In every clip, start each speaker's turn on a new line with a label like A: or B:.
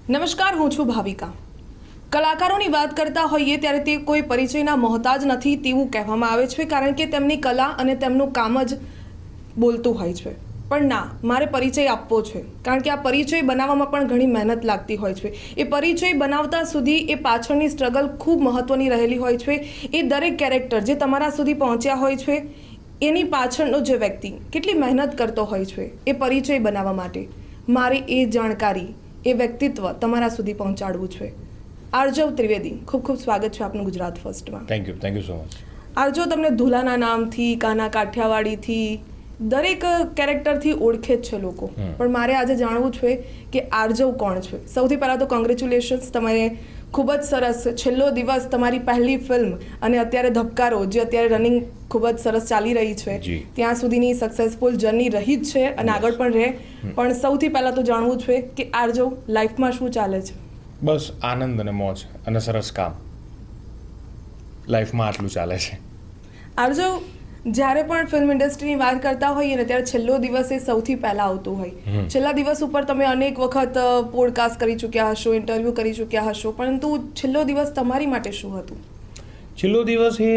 A: નમસ્કાર, હું છું ભાવિકા. કલાકારોની વાત કરતા હોઈએ ત્યારે તે કોઈ પરિચયના મોહતાજ નથી તેવું કહેવામાં આવે છે, કારણ કે તેમની કલા અને તેમનું કામ જ બોલતું હોય છે. પણ ના, મારે પરિચય આપવો છે, કારણ કે આ પરિચય બનાવવામાં પણ ઘણી મહેનત લાગતી હોય છે. એ પરિચય બનાવતા સુધી એ પાછળની સ્ટ્રગલ ખૂબ મહત્ત્વની રહેલી હોય છે. એ દરેક કેરેક્ટર જે તમારા સુધી પહોંચ્યા હોય છે એની પાછળનો જે વ્યક્તિ કેટલી મહેનત કરતો હોય છે એ પરિચય બનાવવા માટે, મારે એ જાણકારી, એ વ્યક્તિત્વ તમારા સુધી પહોંચાડવું છે. આર્જવ ત્રિવેદી, ખૂબ ખૂબ સ્વાગત છે આપનું ગુજરાત ફર્સ્ટમાં.
B: Thank you so much.
A: Aarjav તમને ધુલાના નામથી, કાના કાઠિયાવાડીથી, દરેક કેરેક્ટરથી ઓળખે જ છે લોકો, પણ મારે આજે જાણવું છે કે આર્જવ કોણ છે. સૌથી પહેલાં તો કોંગ્રેચ્યુલેશન્સ, તમારે ખૂબ જ સરસ છેલ્લો દિવસ, તમારી પહેલી ફિલ્મ, અને અત્યારે ધબકારો જે અત્યારે રનિંગ ખૂબ જ સરસ ચાલી રહી છે, ત્યાં સુધીની સક્સેસફુલ જર્ની રહી જ છે અને આગળ પણ રહે. પણ સૌથી પહેલાં તો જાણવું છે કે આર્જવ લાઈફમાં શું ચાલે છે?
B: બસ આનંદ અને મોજ અને સરસ કામ, લાઈફમાં આટલું ચાલે છે.
A: આર્જવ, જ્યારે પણ ફિલ્મ ઇન્ડસ્ટ્રીની વાત કરતા હોઈએ ને ત્યારે છેલ્લો દિવસ એ સૌથી પહેલાં આવતું હોય. છેલ્લા દિવસ ઉપર તમે અનેક વખત પોડકાસ્ટ કરી ચૂક્યા હશો, ઇન્ટરવ્યૂ કરી ચૂક્યા હશો, પરંતુ છેલ્લો દિવસ તમારી માટે શું હતું?
B: છેલ્લો દિવસ એ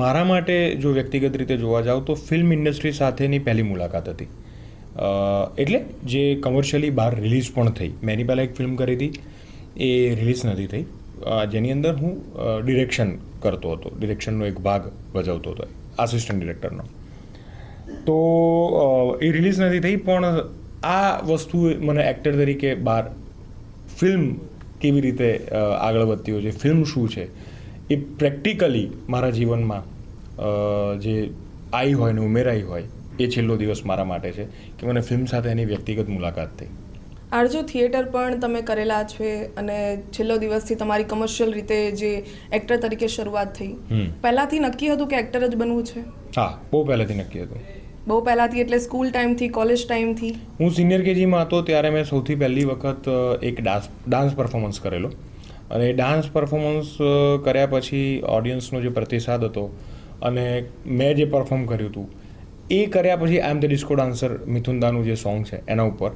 B: મારા માટે, જો વ્યક્તિગત રીતે જોવા જાવ તો ફિલ્મ ઇન્ડસ્ટ્રી સાથેની પહેલી મુલાકાત હતી. એટલે જે કમર્શિયલી બહાર રિલીઝ પણ થઈ. મેં એની પહેલાં એક ફિલ્મ કરી હતી, એ રિલીઝ નથી થઈ, જેની અંદર હું ડિરેક્શન કરતો હતો, ડિરેક્શનનો એક ભાગ ભજવતો હતો, આસિસ્ટન્ટ ડિરેક્ટરનો. તો એ રિલીઝ નથી થઈ, પણ આ વસ્તુ મને એક્ટર તરીકે બહાર ફિલ્મ કેવી રીતે આગળ વધતી હોય છે, ફિલ્મ શું છે, એ પ્રેક્ટિકલી મારા જીવનમાં જે આવી હોય ને ઉમેરાઈ હોય, એ છેલ્લો દિવસ મારા માટે છે કે મને ફિલ્મ સાથે એની વ્યક્તિગત મુલાકાત થઈ.
A: આર્જવ, થિયેટર પણ તમે કરેલા છે અને છેલ્લો દિવસથી તમારી કમર્શિયલ રીતે જે એક્ટર તરીકે શરૂઆત થઈ. પહેલાંથી નક્કી હતું કે એક્ટર જ બનવું છે?
B: હા, બહુ પહેલાંથી નક્કી હતું.
A: બહુ પહેલાંથી એટલે સ્કૂલ ટાઈમથી, કોલેજ ટાઈમથી?
B: હું સિનિયર કેજીમાં હતો ત્યારે મેં સૌથી પહેલી વખત એક ડાન્સ પરફોર્મન્સ કરેલો, અને એ ડાન્સ પરફોર્મન્સ કર્યા પછી ઓડિયન્સનો જે પ્રતિસાદ હતો અને મેં જે પરફોર્મ કર્યું હતું એ કર્યા પછી આઈ એમ ધ ડિસ્કો ડાન્સર મિથુન દાનું જે સોંગ છે એના ઉપર,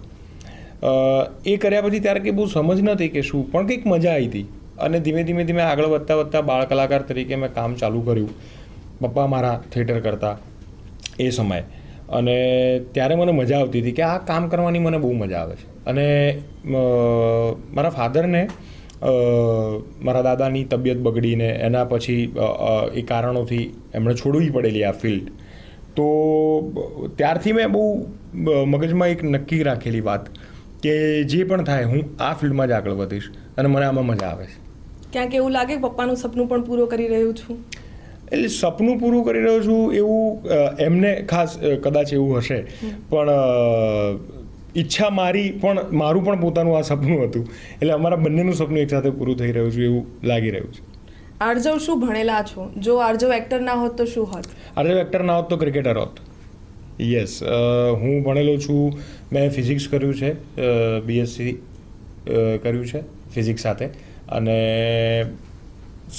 B: એ કર્યા પછી ત્યારે કંઈ બહુ સમજ નહોતી કે શું, પણ કંઈક મજા આવી હતી. અને ધીમે ધીમે આગળ વધતા બાળ કલાકાર તરીકે મેં કામ ચાલુ કર્યું. પપ્પા મારા થિયેટર કરતા એ સમયે, અને ત્યારે મને મજા આવતી હતી કે આ કામ કરવાની મને બહુ મજા આવે છે. અને મારા ફાધરને મારા દાદાની તબિયત બગડીને એના પછી એ કારણોથી એમણે છોડવી પડેલી આ ફિલ્ડ. તો ત્યારથી મેં બહુ મગજમાં એક નક્કી રાખેલી વાત કે જે પણ થાય હું આ ફિલ્ડમાં જ આગળ વધીશ અને મને આમાં મજા આવે છે.
A: ક્યાંક એવું લાગે પપ્પાનું સપનું પણ પૂરું કરી રહ્યું છું?
B: એટલે સપનું પૂરું કરી રહ્યો છું એવું એમને ખાસ કદાચ એવું હશે, પણ ઈચ્છા મારું પણ પોતાનું આ સપનું હતું, એટલે અમારા બંનેનું સપનું એકસાથે પૂરું થઈ રહ્યું છે એવું લાગી રહ્યું છે.
A: આર્જવ, શું ભણેલા છો? જો આર્જવ એક્ટર ના હોત તો શું હોત?
B: આર્જવ એક્ટર ના હોત તો ક્રિકેટર હોત. યસ, હું ભણેલો છું, મેં ફિઝિક્સ કર્યું છે, BSc કર્યું છે ફિઝિક્સ સાથે, અને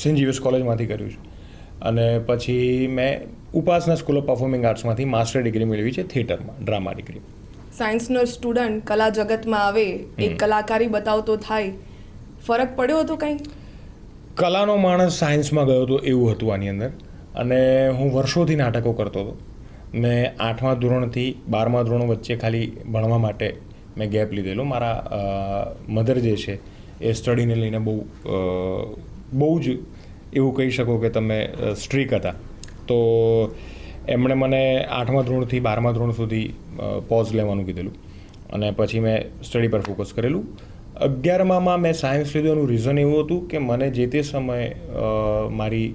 B: સેન્ટ ઝેવિયર્સ કોલેજમાંથી કર્યું છે. અને પછી મેં ઉપાસના સ્કૂલ ઓફ પરફોર્મિંગ આર્ટ્સમાંથી માસ્ટર ડિગ્રી મેળવી છે થિયેટરમાં, ડ્રામા ડિગ્રી.
A: સાયન્સનો સ્ટુડન્ટ કલા જગતમાં આવે, એક કલાકારી બતાવતો થાય, ફરક પડ્યો હતો કંઈ?
B: કલાનો માણસ સાયન્સમાં ગયો હતો એવું હતું આની અંદર. અને હું વર્ષોથી નાટકો કરતો હતો. મેં 8મા ધોરણથી 12મા ધોરણ વચ્ચે ખાલી ભણવા માટે મેં ગેપ લીધેલો. મારા મધર જે છે એ સ્ટડીને લઈને બહુ જ એવું કહી શકો કે તમે સ્ટ્રીક હતા. તો એમણે મને 8મા ધોરણથી 12મા ધોરણ સુધી પોઝ લેવાનું કીધેલું, અને પછી મેં સ્ટડી પર ફોકસ કરેલું. 11મામાં મેં સાયન્સ લીધું. એનું રીઝન એવું હતું કે મને જે તે સમયે મારી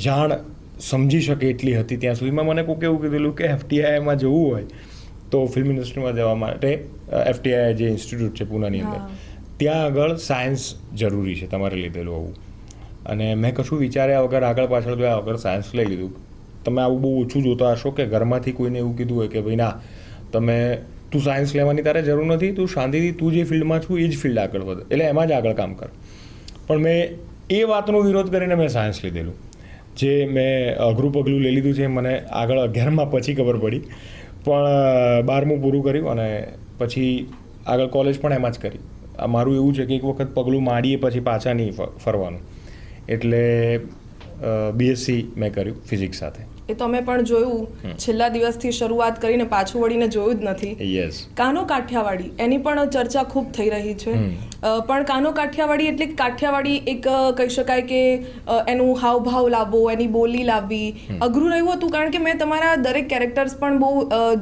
B: જાણ સમજી શકે એટલી હતી ત્યાં સુધીમાં મને કોઈક એવું કીધેલું કે FTIમાં જવું હોય તો ફિલ્મ ઇન્ડસ્ટ્રીમાં જવા માટે FTI જે ઇન્સ્ટિટ્યૂટ છે પૂનાની અંદર, ત્યાં આગળ સાયન્સ જરૂરી છે તમારે લીધેલું આવું. અને મેં કશું વિચાર્યા વગર, આગળ પાછળ જોયા વગર સાયન્સ લઈ લીધું. તમે આવું બહુ ઓછું જોતા હશો કે ઘરમાંથી કોઈને એવું કીધું હોય કે ભાઈ ના, તું સાયન્સ લેવાની તારે જરૂર નથી, તું શાંતિથી તું જે ફિલ્ડમાં છું એ જ ફિલ્ડ આગળ વધ, એટલે એમાં જ આગળ કામ કર. પણ મેં એ વાતનો વિરોધ કરીને મેં સાયન્સ લીધેલું, જે મેં અઘરું પગલું લઈ લીધું છે. મને આગળ 11મા પછી ખબર પડી, પણ 12મું પૂરું કર્યું અને પછી આગળ કોલેજ પણ એમાં જ કરી. મારું એવું છે કે એક વખત પગલું માંડીએ પછી પાછા નહીં ફરવાનું. એટલે BSc મેં કર્યું ફિઝિક્સ સાથે.
A: એ તો અમે પણ જોયું, છેલ્લા દિવસથી શરૂઆત કરીને પાછું વળીને જોયું જ નથી.
B: યસ.
A: કાનો કાઠિયાવાડી એની પણ ચર્ચા ખૂબ થઈ રહી છે. પણ કાનો કાઠિયાવાડી એટલે કાઠિયાવાડી એક કહી શકાય કે એનું હાવભાવ લાવવો, એની બોલી લાવવી અઘરું રહ્યું હતું, કારણ કે મેં તમારા દરેક કેરેક્ટર્સ પણ બહુ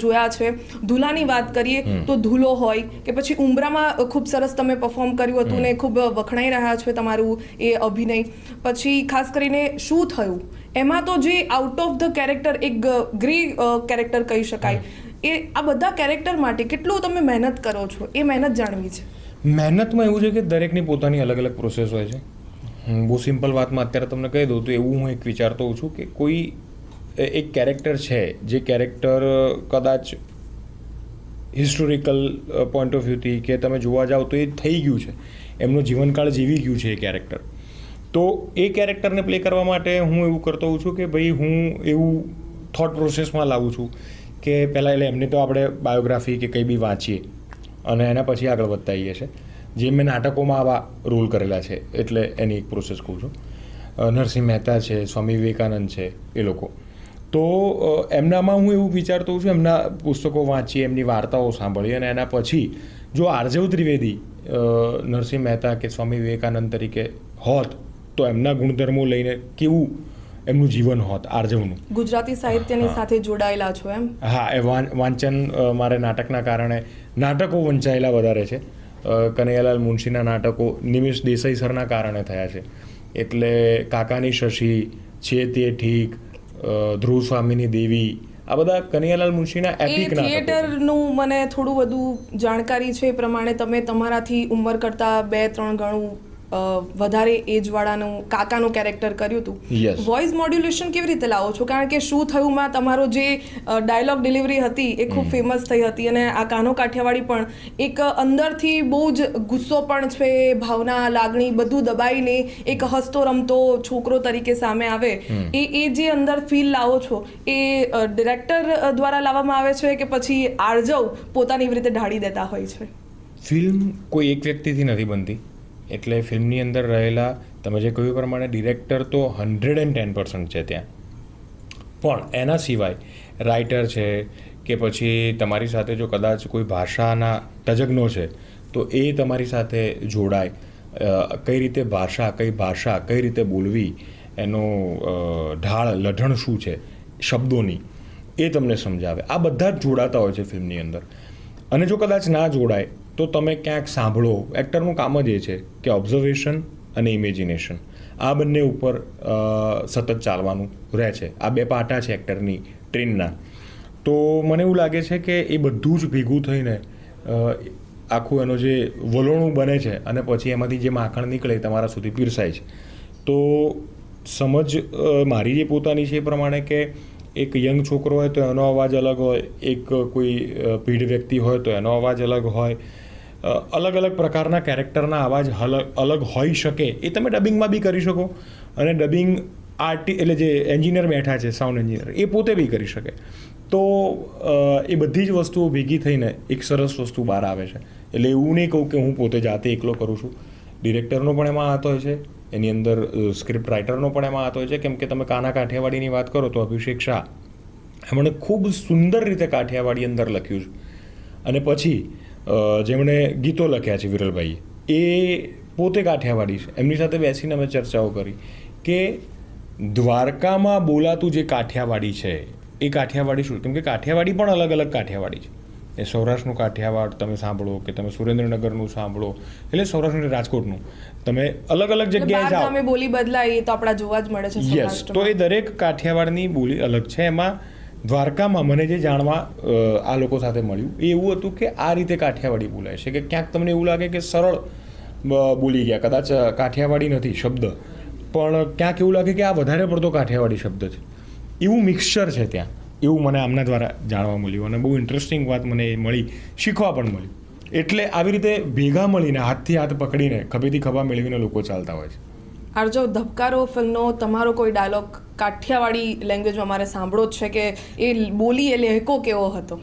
A: જોયા છે. ધુલાની વાત કરીએ તો ધુલો હોય કે પછી ઉંબરામાં ખૂબ સરસ તમે પરફોર્મ કર્યું હતું ને ખૂબ વખણાઈ રહ્યા છો તમારું એ અભિનય. પછી ખાસ કરીને શું થયું એમાં તો જે આઉટ ઓફ ધ કેરેક્ટર એક ગ્રે કેરેક્ટર કહી શકાય, એ આ બધા કેરેક્ટર માટે કેટલું તમે મહેનત કરો છો, એ મહેનત જાણવી છે.
B: મહેનતમાં એવું છે કે દરેકની પોતાની અલગ અલગ પ્રોસેસ હોય છે. બહુ સિમ્પલ વાતમાં અત્યારે તમને કહી દઉં તો એવું હું એક વિચારતો હોઉં છું કે કોઈ એક કેરેક્ટર છે જે કેરેક્ટર કદાચ હિસ્ટોરિકલ પોઈન્ટ ઓફ વ્યૂથી કે તમે જોવા જાઓ તો એ થઈ ગયું છે, એમનો જીવનકાળ જીવી ગયું છે એ કેરેક્ટર. તો એ કેરેક્ટરને પ્લે કરવા માટે હું એવું કરતો હોઉં છું કે ભાઈ હું એવું થોટ પ્રોસેસમાં લાવું છું કે પહેલાં એટલે એમને તો આપણે બાયોગ્રાફી કે કંઈ બી વાંચીએ અને એના પછી આગળ વધતા આવીએ છીએ. જે મેં નાટકોમાં આવા રોલ કરેલા છે એટલે એની એક પ્રોસેસ કહું છું. નરસિંહ મહેતા છે, સ્વામી વિવેકાનંદ છે, એ લોકો. તો એમનામાં હું એવું વિચારતો હોઉં છું, એમના પુસ્તકો વાંચીએ, એમની વાર્તાઓ સાંભળીએ અને એના પછી જો આર્જવ ત્રિવેદી નરસિંહ મહેતા કે સ્વામી વિવેકાનંદ તરીકે હોત તો એમના ગુણધર્મો લઈને કેવું એમનું જીવન હોત આર્જવનું.
A: ગુજરાતી સાહિત્યની સાથે જોડાયેલા છો એમ? હા,
B: એ વાંચન મારે નાટકના કારણે નાટકો વંચાયેલા વધારે છે. કનૈયાલાલ મુનશીના નાટકો નિમિષ દેસાઈ સરના કારણે થયા છે. એટલે કાકાની શશી, છે તે ઠીક, ધ્રુવ સ્વામીની દેવી, આ બધા કનૈયાલાલ મુનશીના એપિક નાટકો.
A: થિયેટરનું મને થોડું વધુ જાણકારી છે એ પ્રમાણે તમે તમારાથી ઉંમર કરતાં 2-3 ગણું વધારે એજવાળાનું કાકાનું કેરેક્ટર કર્યું હતું. વોઇસ મોડ્યુલેશન કેવી રીતે લાવો છો? કારણ કે શું થયું માં તમારો જે ડાયલોગ ડિલિવરી હતી એ ખૂબ ફેમસ થઈ હતી અને આ કાનો કાઠિયાવાડી પણ એક અંદરથી બહુ જ ગુસ્સો પણ છે, ભાવના, લાગણી બધું દબાઈને એક હસતો રમતો છોકરો તરીકે સામે આવે, એ જે અંદર ફીલ લાવો છો એ ડિરેક્ટર દ્વારા લાવવામાં આવે છે કે પછી આર્જવ પોતાની રીતે ઢાળી દેતા હોય છે?
B: ફિલ્મ કોઈ એક વ્યક્તિથી નથી બનતી. એટલે ફિલ્મની અંદર રહેલા તમે જે કહ્યું પ્રમાણે ડિરેક્ટર તો 110% છે ત્યાં, પણ એના સિવાય રાઇટર છે કે પછી તમારી સાથે જો કદાચ કોઈ ભાષાના તજજ્ઞો છે તો એ તમારી સાથે જોડાય, કઈ રીતે ભાષા કઈ રીતે બોલવી, એનો ઢાળ લઢણ શું છે શબ્દોની, એ તમને સમજાવે. આ બધા જ જોડાતા હોય છે ફિલ્મની અંદર. અને જો કદાચ ના જોડાય તો તમે ક્યાંક સાંભળો. એક્ટરનું કામ જ એ છે કે ઓબ્ઝર્વેશન અને ઇમેજિનેશન આ બંને ઉપર સતત ચાલવાનું રહે છે. આ 2 પાટા છે એક્ટરની ટ્રેનના. તો મને એવું લાગે છે કે એ બધું જ ભેગું થઈને આખું એનો જે વલોણું બને છે અને પછી એમાંથી જે માખણ નીકળે એ તમારા સુધી પીરસાય છે. તો સમજ મારી જે પોતાની છે એ પ્રમાણે કે એક યંગ છોકરો હોય તો એનો અવાજ અલગ હોય, એક કોઈ પીઢ વ્યક્તિ હોય તો એનો અવાજ અલગ હોય, અલગ અલગ પ્રકારના કેરેક્ટરના અવાજ અલગ હોઈ શકે. એ તમે ડબિંગમાં બી કરી શકો અને ડબિંગ એટલે જે એન્જિનિયર બેઠા છે, સાઉન્ડ એન્જિનિયર, એ પોતે બી કરી શકે. તો એ બધી જ વસ્તુઓ ભેગી થઈને એક સરસ વસ્તુ બહાર આવે છે. એટલે એવું નહીં કહું કે હું પોતે જાતે એકલો કરું છું. ડિરેક્ટરનો પણ એમાં હાથ હોય છે, એની અંદર સ્ક્રિપ્ટ રાઇટરનો પણ એમાં હાથ હોય છે. કેમ કે તમે કાના કાઠિયાવાડીની વાત કરો તો અભિષેક શાહ એમણે ખૂબ સુંદર રીતે કાઠિયાવાડી અંદર લખ્યું છે. અને પછી જેમણે ગીતો લખ્યા છે વિરલભાઈએ, એ પોતે કાઠિયાવાડી છે. એમની સાથે બેસીને અમે ચર્ચાઓ કરી કે દ્વારકામાં બોલાતું જે કાઠિયાવાડી છે એ કાઠિયાવાડી શું, કેમ કે કાઠિયાવાડી પણ અલગ અલગ કાઠિયાવાડી છે. એ સૌરાષ્ટ્રનું કાઠિયાવાડ તમે સાંભળો કે તમે સુરેન્દ્રનગરનું સાંભળો, એટલે સૌરાષ્ટ્રનું રાજકોટનું, તમે અલગ અલગ જગ્યાએ જાઓ
A: તમે બોલી બદલાય એ તો આપણા જોવા જ મળે છે.
B: યસ. તો એ દરેક કાઠિયાવાડની બોલી અલગ છે. એમાં દ્વારકામાં મને જે જાણવા આ લોકો સાથે મળ્યું એ એવું હતું કે આ રીતે કાઠિયાવાડી બોલાય છે કે ક્યાંક તમને એવું લાગે કે સરળ બોલી ગયા, કદાચ કાઠિયાવાડી નથી શબ્દ, પણ ક્યાંક એવું લાગે કે આ વધારે પડતો કાઠિયાવાડી શબ્દ છે. એવું મિક્સચર છે ત્યાં, એવું મને આમના દ્વારા જાણવા મળ્યું અને બહુ ઇન્ટરેસ્ટિંગ વાત મને મળી, શીખવા પણ મળ્યું. એટલે આવી રીતે ભેગા મળીને હાથથી હાથ પકડીને ખભેથી ખભા મેળવીને લોકો ચાલતા હોય છે.
A: આર્જવ, ધબકારો ફિલ્મનો તમારો કોઈ ડાયલોગ કાઠિયાવાડી લેંગ્વેજમાં મારે સાંભળો જ છે કે એ બોલી એ લહેકો કેવો હતો?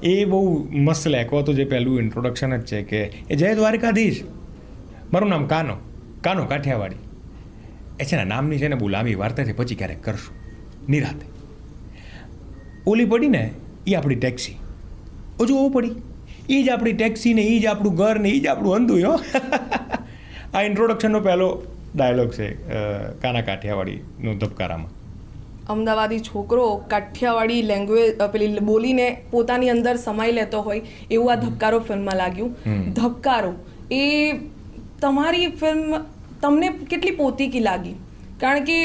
B: એ બહુ મસ્ત લેખો હતો. જે પહેલું ઇન્ટ્રોડક્શન જ છે કે એ જય દ્વારકાધીશ, મારું નામ કાનો કાઠિયાવાડી. એ છે ને નામની છે ને બહુ લાંબી વાર્તા છે, પછી ક્યારેક કરશું નિરાતે. ઓલી પડી ને એ આપણી ટેક્સી, હજુ ઓ પડી એ જ આપણી ટેક્સી ને એ જ આપણું ઘર ને એ જ આપણું અંધું હો. આ ઇન્ટ્રોડક્શનનો પહેલો ડાયલોગ છે કાના કાઠિયાવાડીનો ધબકારામાં.
A: અમદાવાદી છોકરો કાઠિયાવાડી લેંગ્વેજ પેલી બોલીને પોતાની અંદર સમાઈ લેતો હોય એવું આ ધબકારો ફિલ્મમાં લાગ્યું. ધબકારો એ તમારી ફિલ્મ તમને કેટલી પોતીકી લાગી? કારણ કે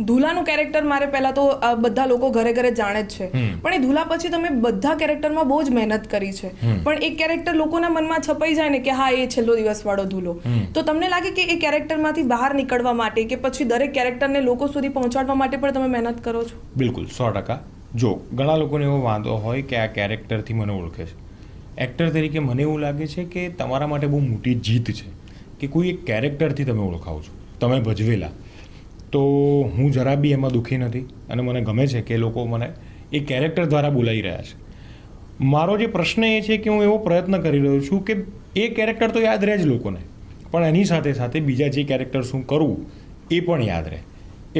A: ધુલાનું કેરેક્ટર મારે પહેલાં તો બધા લોકો ઘરે ઘરે જાણે જ છે, પણ એ ધુલા પછી તમે બધા કેરેક્ટરમાં બહુ જ મહેનત કરી છે, પણ એક કેરેક્ટર લોકોના મનમાં છપાઈ જાય ને કે હા એ છેલ્લો દિવસવાળો ધુલો, તો તમને લાગે કે એ કેરેક્ટરમાંથી બહાર નીકળવા માટે કે પછી દરેક કેરેક્ટરને લોકો સુધી પહોંચાડવા માટે પણ તમે મહેનત કરો છો?
B: બિલકુલ 100%. જો ઘણા લોકોને એવો વાંધો હોય કે આ કેરેક્ટરથી મને ઓળખે છે, એક્ટર તરીકે મને એવું લાગે છે કે તમારા માટે બહુ મોટી જીત છે કે કોઈ એક કેરેક્ટરથી તમે ઓળખાવ છો, તમે ભજવેલા. તો હું જરા બી એમાં દુઃખી નથી અને મને ગમે છે કે લોકો મને એ કેરેક્ટર દ્વારા બોલાવી રહ્યા છે. મારો જે પ્રશ્ન એ છે કે હું એવો પ્રયત્ન કરી રહ્યો છું કે એ કેરેક્ટર તો યાદ રહે જ લોકોને, પણ એની સાથે સાથે બીજા જે કેરેક્ટર શું કરવું એ પણ યાદ રહે.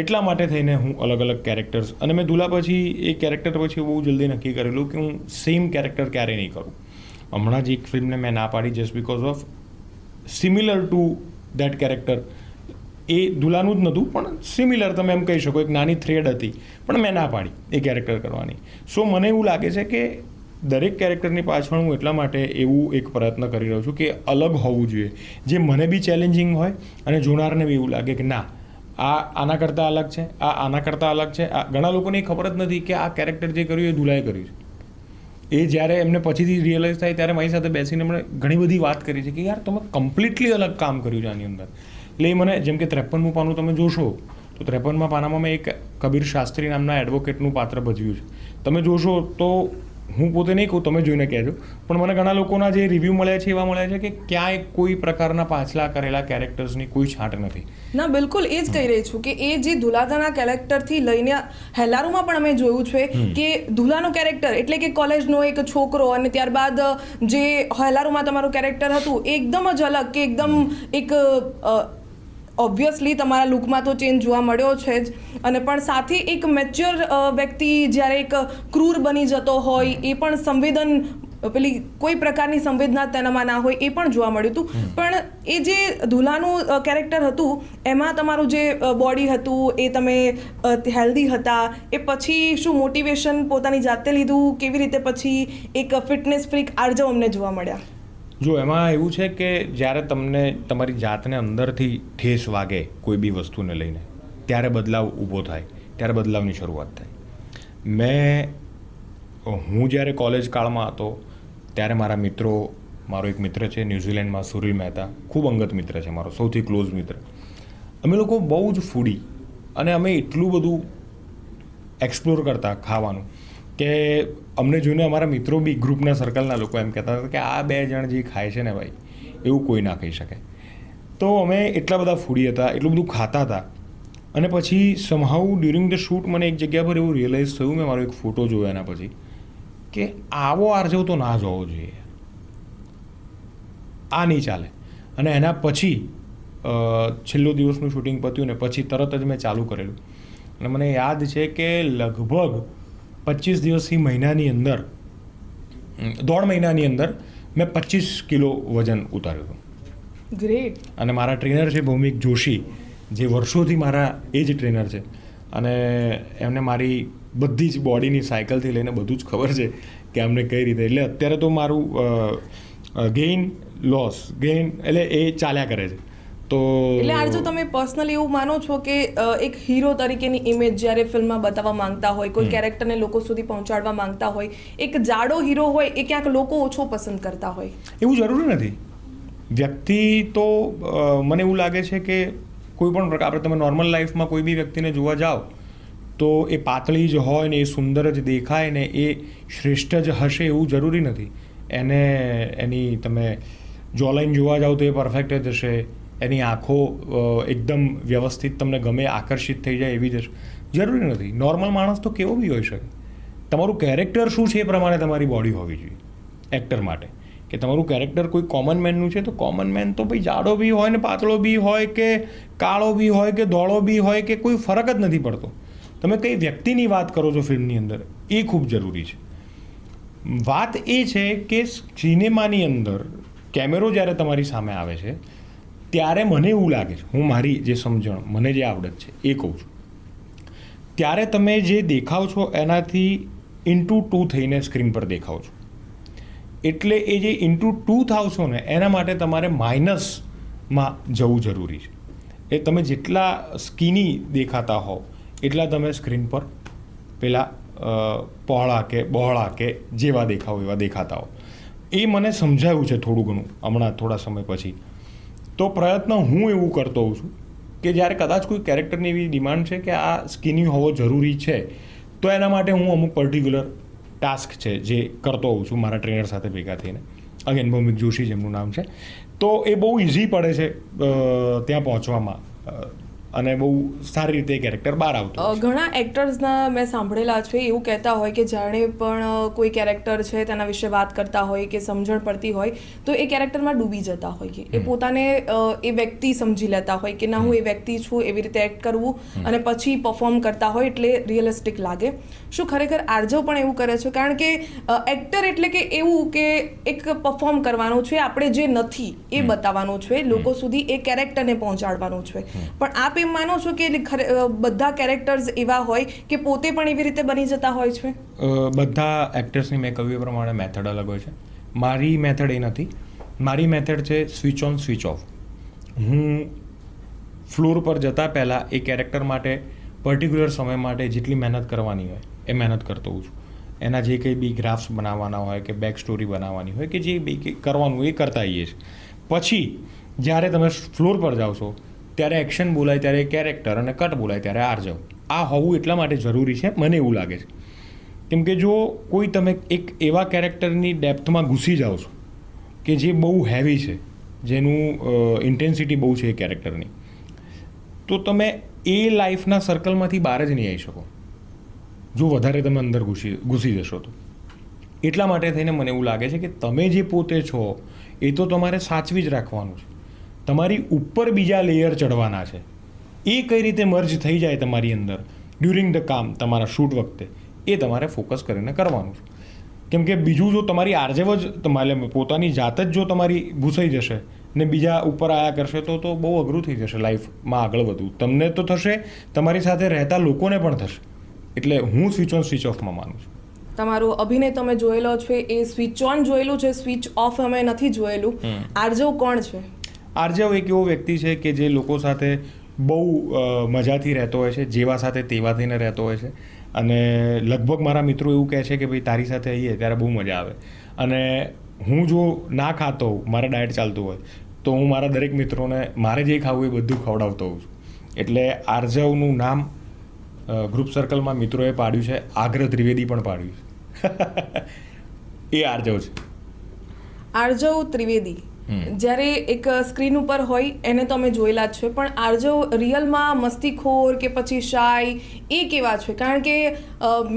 B: એટલા માટે થઈને હું અલગ અલગ કેરેક્ટર્સ, અને મેં ધુલા પછી એ કેરેક્ટર પછી બહુ જલ્દી નક્કી કરેલું કે હું સેમ કેરેક્ટર ક્યારેય નહીં કરું. હમણાં જ એક ફિલ્મને મેં ના પાડી just because of similar to that character. એ ધુલાનું જ નહોતું પણ સિમિલર તમે એમ કહી શકો, એક નાની થ્રેડ હતી, પણ મેં ના પાડી એ કેરેક્ટર કરવાની. સો મને એવું લાગે છે કે દરેક કેરેક્ટરની પાછળ હું એટલા માટે એવું એક પ્રયત્ન કરી રહ્યો છું કે અલગ હોવું જોઈએ, જે મને બી ચેલેન્જિંગ હોય અને જોનારને બી એવું લાગે કે ના આ આના કરતાં અલગ છે, આ આના કરતાં અલગ છે. ઘણા લોકોને એ ખબર જ નથી કે આ કેરેક્ટર જે કર્યું એ ધુલાએ કર્યું છે. એ જ્યારે એમને પછીથી રિયલાઇઝ થાય ત્યારે મારી સાથે બેસીને એમણે ઘણી બધી વાત કરી છે કે યાર તમે કમ્પ્લીટલી અલગ કામ કર્યું છે આની અંદર. એટલે એ મને જેમ કે 53મું પાનું તમે જોશો તો 53મા પાનામાં મેં એક કબીર શાસ્ત્રી નામના એડવોકેટનું પાત્ર ભજવ્યું છે. તમે જોશો તો હું પોતે નહીં કહું, તમે જોઈને કહેજો, પણ મને ઘણા લોકોના જે રિવ્યૂ મળ્યા છે એવા મળ્યા છે કે ક્યાંય કોઈ પ્રકારના પાછલા કરેલા કેરેક્ટર્સની કોઈ છાંટ નથી.
A: ના બિલકુલ એ જ કહી રહી છું કે એ જે ધુલાધાના કેરેક્ટરથી લઈને હેલારુમાં પણ અમે જોયું છે કે ધુલાનું કેરેક્ટર એટલે કે કોલેજનો એક છોકરો, અને ત્યારબાદ જે હેલારુમાં તમારું કેરેક્ટર હતું એકદમ જ અલગ, કે એકદમ એક ઓબ્વિયસલી તમારા લુકમાં તો ચેન્જ જોવા મળ્યો છે જ, અને પણ સાથે એક મેચ્યોર વ્યક્તિ જ્યારે એક ક્રૂર બની જતો હોય એ પણ પેલી કોઈ પ્રકારની સંવેદના તેનામાં ના હોય એ પણ જોવા મળ્યું હતું. પણ એ જે ધુલાનું કેરેક્ટર હતું એમાં તમારું જે બોડી હતું એ તમે હેલ્ધી હતા, એ પછી શું મોટિવેશન પોતાની જાતે લીધું, કેવી રીતે પછી એક ફિટનેસ ફ્રીક આર્જવ અમને જોવા મળ્યા?
B: જો એમાં એવું છે કે જ્યારે તમને તમારી જાતને અંદરથી ઠેસ વાગે કોઈ બી વસ્તુને લઈને, ત્યારે બદલાવ ઊભો થાય, ત્યારે બદલાવની શરૂઆત થાય. હું જ્યારે કોલેજ કાળમાં હતો ત્યારે મારા મિત્રો, મારો એક મિત્ર છે ન્યૂઝીલેન્ડમાં, સુરીલ મહેતા, ખૂબ અંગત મિત્ર છે મારો, સૌથી ક્લોઝ મિત્ર. અમે લોકો બહુ જ ફૂડી, અને અમે એટલું બધું એક્સપ્લોર કરતા ખાવાનું કે અમને જોઈને અમારા મિત્રો બી, ગ્રુપના સર્કલના લોકો એમ કહેતા હતા કે આ બે જણ જે ખાય છે ને ભાઈ એવું કોઈ ના ખાઈ શકે. તો અમે એટલા બધા ફૂડી હતા, એટલું બધું ખાતા હતા. અને પછી સમહાઉ ડ્યુરિંગ ધ શૂટ મને એક જગ્યા પર એવું રિયલાઇઝ થયું, મેં મારો એક ફોટો જોયો એના પછી, કે આવો આર્જવ તો ના જોવો જોઈએ, આ નહીં ચાલે. અને એના પછી છેલ્લો દિવસનું શૂટિંગ પત્યું ને પછી તરત જ મેં ચાલુ કરેલું. અને મને યાદ છે કે લગભગ 25 દિવસથી મહિનાની અંદર, 1.5 મહિનાની અંદર મેં 25 કિલો વજન ઉતાર્યું હતું.
A: ગ્રેટ.
B: અને મારા ટ્રેનર છે ભૌમિક જોશી, જે વર્ષોથી મારા એ જ ટ્રેનર છે, અને એમને મારી બધી જ બોડીની સાયકલથી લઈને બધું જ ખબર છે કે અમને કઈ રીતે. એટલે અત્યારે તો મારું ગેઇન એટલે એ ચાલ્યા કરે છે. તો
A: એટલે આજ જો તમે પર્સનલી એવું માનો છો કે એક હીરો તરીકેની ઇમેજ જ્યારે ફિલ્મમાં બતાવવા માંગતા હોય, કોઈ કેરેક્ટરને લોકો સુધી પહોંચાડવા માંગતા હોય, એક જાડો હીરો હોય એ ક્યાંક લોકો ઓછો પસંદ કરતા હોય?
B: એવું જરૂરી નથી. વ્યક્તિ તો મને એવું લાગે છે કે કોઈ પણ પ્રકાર, આપણે તમે નોર્મલ લાઈફમાં કોઈ બી વ્યક્તિને જોવા જાઓ તો એ પાતળી જ હોય ને એ સુંદર જ દેખાય ને એ શ્રેષ્ઠ જ હશે એવું જરૂરી નથી. એની તમે જોલાઈન જોવા જાઓ તો એ પરફેક્ટ જ હશે, એની આંખો એકદમ વ્યવસ્થિત તમને ગમે, આકર્ષિત થઈ જાય એવી જ હશે, જરૂરી નથી. નોર્મલ માણસ તો કેવો બી હોઈ શકે. તમારું કેરેક્ટર શું છે એ પ્રમાણે તમારી બોડી હોવી જોઈએ એક્ટર માટે. કે તમારું કેરેક્ટર કોઈ કોમન મેનનું છે તો કોમન મેન તો ભાઈ જાડો બી હોય ને પાતળો બી હોય કે કાળો બી હોય કે ધોળો બી હોય કે કોઈ ફરક જ નથી પડતો. તમે કઈ વ્યક્તિની વાત કરો છો ફિલ્મની અંદર એ ખૂબ જરૂરી છે. વાત એ છે કે સિનેમાની અંદર કેમેરો જ્યારે તમારી સામે આવે છે ત્યારે મને એવું લાગે છે, હું મારી જે સમજણ, મને જે આવડત છે એ કહું છું, ત્યારે તમે જે દેખાવ છો એનાથી ઇન્ટુ 2 થઈને સ્ક્રીન પર દેખાવ છો. એટલે એ જે ઇન્ટુ 2 થાવ છો ને એના માટે તમારે માઇનસમાં જવું જરૂરી છે. એ તમે જેટલા સ્કીની દેખાતા હોવ એટલા તમે સ્ક્રીન પર પેલા પહોળા કે બહોળા કે જેવા દેખાવ એવા દેખાતા હો. એ મને સમજાયું છે થોડું ઘણું હમણાં થોડા સમય પછી. તો પ્રયત્ન હું એવું કરતો હોઉં છું કે જ્યારે કદાચ કોઈ કેરેક્ટરની એવી ડિમાન્ડ છે કે આ સ્કીની હોવો જરૂરી છે તો એના માટે હું અમુક પર્ટિક્યુલર ટાસ્ક છે જે કરતો હોઉં છું મારા ટ્રેનર સાથે ભેગા થઈને. અગેન ભૌમિક જોશી જેમનું નામ છે. તો એ બહુ ઇઝી પડે છે ત્યાં પહોંચવામાં અને બહુ સારી રીતે કેરેક્ટર બહાર આવતું.
A: ઘણા એક્ટર્સના મેં સાંભળેલા છે એવું કહેતા હોય કે જાણે પણ કોઈ કેરેક્ટર છે તેના વિશે વાત કરતા હોય કે સમજણ પડતી હોય તો એ કેરેક્ટરમાં ડૂબી જતા હોય. એ પોતાને એ વ્યક્તિ સમજી લેતા હોય કે ના હું એ વ્યક્તિ છું, એવી રીતે એક્ટ કરવું અને પછી પરફોર્મ કરતા હોય એટલે રિયલિસ્ટિક લાગે. શું ખરેખર આર્જવ પણ એવું કરે છે? કારણ કે એક્ટર એટલે કે એવું કે એક પરફોર્મ કરવાનું છે, આપણે જે નથી એ બતાવવાનું છે, લોકો સુધી એ કેરેક્ટરને પહોંચાડવાનું છે. પણ આપ એમ માનો છો કે બધા કેરેક્ટર્સ એવા હોય કે પોતે પણ એવી રીતે બની જતા હોય છે?
B: બધા એક્ટર્સની મેં કહ્યું એ પ્રમાણે મેથડ અલગ હોય છે. મારી મેથડ એ નથી. મારી મેથડ છે સ્વિચ ઓન સ્વિચ ઓફ. હું ફ્લોર પર જતાં પહેલાં એ કેરેક્ટર માટે પર્ટિક્યુલર સમય માટે જેટલી મહેનત કરવાની હોય એ મહેનત કરતો હોઉં છું. એના જે કંઈ બી ગ્રાફ્સ બનાવવાના હોય કે બેક સ્ટોરી બનાવવાની હોય કે જે બી કરવાનું એ કરતા આવીએ છીએ. પછી જ્યારે તમે ફ્લોર પર જાઓ છો ત્યારે એક્શન બોલાય ત્યારે કેરેક્ટર અને કટ બોલાય ત્યારે આર્જવ. આ હોવું એટલા માટે જરૂરી છે મને એવું લાગે છે. કેમ કે જો કોઈ તમે એક એવા કેરેક્ટરની ડેપ્થમાં ઘૂસી જાઓ છો કે જે બહુ હેવી છે, જેનું ઇન્ટેન્સિટી બહુ છે એ કેરેક્ટરની, તો તમે એ લાઈફના સર્કલમાંથી બહાર જ નહીં આવી શકો જો વધારે તમે અંદર ઘૂસી જશો તો. એટલા માટે થઈને મને એવું લાગે છે કે તમે જે પોતે છો એ તો તમારે સાચવી જ રાખવાનું છે. તમારી ઉપર બીજા લેયર ચડવાના છે. એ કઈ રીતે મર્જ થઈ જાય તમારી અંદર ડ્યુરિંગ ધ કામ, તમારા શૂટ વખતે, એ તમારે ફોકસ કરીને કરવાનું છે. કેમ કે બીજું જો તમારી આર્જવ જ તમારે પોતાની જાત જ જો તમારી ભૂસાઈ જશે ને બીજા ઉપર આયા કરશે તો બહુ અઘરું થઈ જશે લાઈફમાં આગળ વધવું. તમને તો થશે, તમારી સાથે રહેતા લોકોને પણ થશે. એટલે હું સ્વિચ ઓન સ્વિચ ઓફમાં માનું છું.
A: તમારો અભિનય તમે જોયેલો છે એ સ્વિચ ઓન જોયેલું છે, સ્વિચ ઓફ અમે નથી જોયેલું. આર્જવ કોણ છે?
B: આર્જવ એક એવો વ્યક્તિ છે કે જે લોકો સાથે બહુ મજાથી રહેતો હોય છે, જેવા સાથે તેવા થઈને રહેતો હોય છે. અને લગભગ મારા મિત્રો એવું કહે છે કે ભાઈ તારી સાથે આવીએ ત્યારે બહુ મજા આવે. અને હું જો ના ખાતો હોઉં, મારે ડાયટ ચાલતું હોય તો હું મારા દરેક મિત્રોને મારે જે ખાવું એ બધું ખવડાવતો હોઉં છું. એટલે આર્જવનું નામ ગ્રુપ સર્કલમાં મિત્રોએ પાડ્યું છે, આગ્રહ ત્રિવેદી પણ પાડ્યું છે. એ આર્જવ છે.
A: આર્જવ ત્રિવેદી જ્યારે એક સ્ક્રીન ઉપર હોય એને તો અમે જોયેલા જ છે, પણ આર્જવ રિયલમાં મસ્તીખોર કે પછી શાય એ કેવા છે? કારણ કે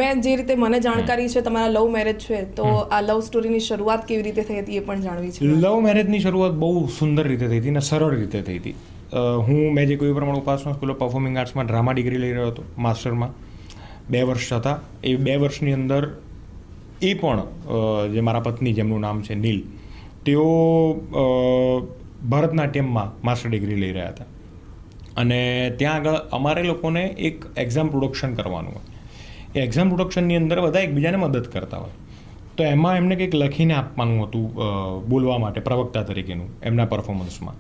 A: મેં જે રીતે મને જાણકારી છે તમારા લવ મેરેજ છે, તો આ લવ સ્ટોરીની શરૂઆત કેવી રીતે થઈ હતી એ પણ જાણવી છે.
B: લવ મેરેજની શરૂઆત બહુ સુંદર રીતે થઈ હતી અને સરળ રીતે થઈ હતી. મેં જે કોઈ પ્રમાણે ઉપાસના સ્કૂલ ઓફ પરફોર્મિંગ આર્ટ્સમાં ડ્રામા ડિગ્રી લઈ રહ્યો હતો, માસ્ટરમાં 2 વર્ષ હતા. એ 2 વર્ષની અંદર એ પણ જે મારા પત્ની જેમનું નામ છે નીલ, તેઓ ભરતનાટ્યમમાં માસ્ટર ડિગ્રી લઈ રહ્યા હતા. અને ત્યાં આગળ અમારે લોકોને એક એક્ઝામ પ્રોડક્શન કરવાનું હોય. એ એક્ઝામ પ્રોડક્શનની અંદર બધા એકબીજાને મદદ કરતા હોય. તો એમાં એમને કંઈક લખીને આપવાનું હતું બોલવા માટે, પ્રવક્તા તરીકેનું એમના પરફોર્મન્સમાં.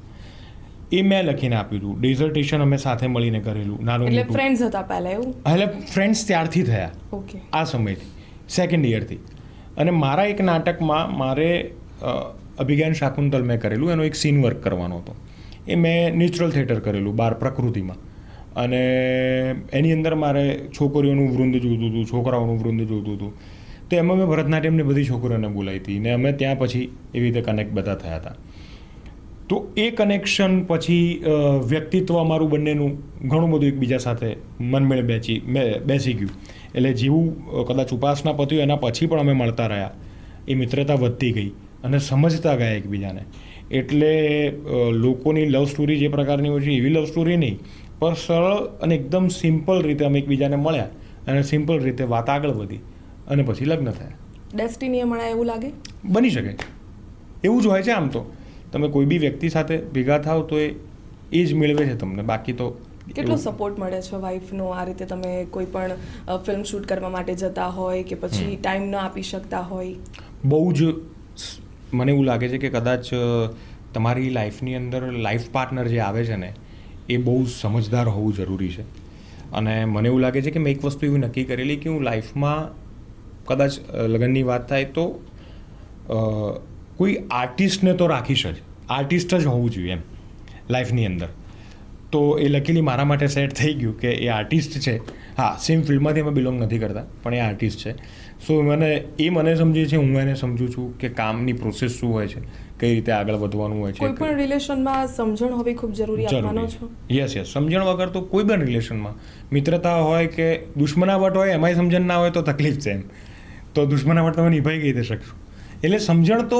B: એ મેં લખીને આપ્યું હતું. ડિઝર્ટેશન અમે સાથે મળીને કરેલું. નાનું
A: એટલે ફ્રેન્ડ્સ હતા પહેલા એવું?
B: એટલે ફ્રેન્ડ્સ ત્યારથી થયા.
A: ઓકે.
B: આ સમયથી, સેકન્ડ યરથી. અને મારા એક નાટકમાં મારે અભિજ્ઞાન શાકુંતલ મેં કરેલું, એનો એક સીન વર્ક કરવાનો હતો. એ મેં નેચરલ થિયેટર કરેલું બહાર પ્રકૃતિમાં. અને એની અંદર મારે છોકરીઓનું વૃંદ જોતું હતું, છોકરાઓનું વૃંદ જોતું હતું. તો એમાં મેં ભરતનાટ્યમની બધી છોકરીઓને બોલાવી હતી ને અમે ત્યાં પછી એવી રીતે કનેક્ટ બધા થયા હતા. તો એ કનેક્શન પછી વ્યક્તિત્વ અમારું બંનેનું ઘણું બધું એકબીજા સાથે મનમેળ બેસી ગયું. એટલે જેવું કદાચ ઉપાસના પત્યું એના પછી પણ અમે મળતા રહ્યા, એ મિત્રતા વધતી ગઈ અને સમજતા ગયા એકબીજાને. એટલે લોકોની લવ સ્ટોરી જે પ્રકારની હોય છે એવી લવ સ્ટોરી નહીં, પણ સરળ અને એકદમ સિમ્પલ રીતે અમે એકબીજાને મળ્યા અને સિમ્પલ રીતે વાત આગળ વધી અને પછી લગ્ન થયા.
A: ડેસ્ટિનીએ મળ્યા એવું લાગે?
B: બની શકે, એવું જ હોય છે. આમ તો તમે કોઈ બી વ્યક્તિ સાથે ભેગા થાવ તો એ જ મેળવે છે તમને, બાકી તો.
A: કેટલો સપોર્ટ મળે છે વાઈફનો આ રીતે તમે કોઈ પણ ફિલ્મ શૂટ કરવા માટે જતા હોય કે પછી ટાઈમ ન આપી શકતા હોય?
B: બહુ જ મને એવું લાગે છે કે કદાચ તમારી લાઈફની અંદર લાઈફ પાર્ટનર જે આવે છે ને એ બહુ સમજદાર હોવું જરૂરી છે. અને મને એવું લાગે છે કે મેં એક વસ્તુ એવી નક્કી કરેલી કે હું લાઈફમાં કદાચ લગ્નની વાત થાય તો કોઈ આર્ટિસ્ટને તો રાખીશ જ, આર્ટિસ્ટ જ હોવું જોઈએ એમ લાઈફની અંદર. તો એ લકીલી મારા માટે સેટ થઈ ગયું કે એ આર્ટિસ્ટ છે. હા, સેમ ફિલ્ડમાંથી અમે બિલોંગ નથી કરતા, પણ એ આર્ટિસ્ટ છે. સો મને સમજે છે, હું એને સમજું છું કે કામની પ્રોસેસ શું હોય છે, કઈ રીતે આગળ વધવાનું હોય છે.
A: કોઈ પણ રિલેશનમાં સમજણ હોવી ખૂબ જરૂરી આપવાનો છો?
B: યસ, સમજણ વગર તો કોઈ પણ રિલેશનમાં, મિત્રતા હોય કે દુશ્મનાવટ હોય, એમાંય સમજણ ના હોય તો તકલીફ છે એમ. તો દુશ્મનાવટ તમે નિભાઈ કઈ રીતે શકશો? એટલે સમજણ તો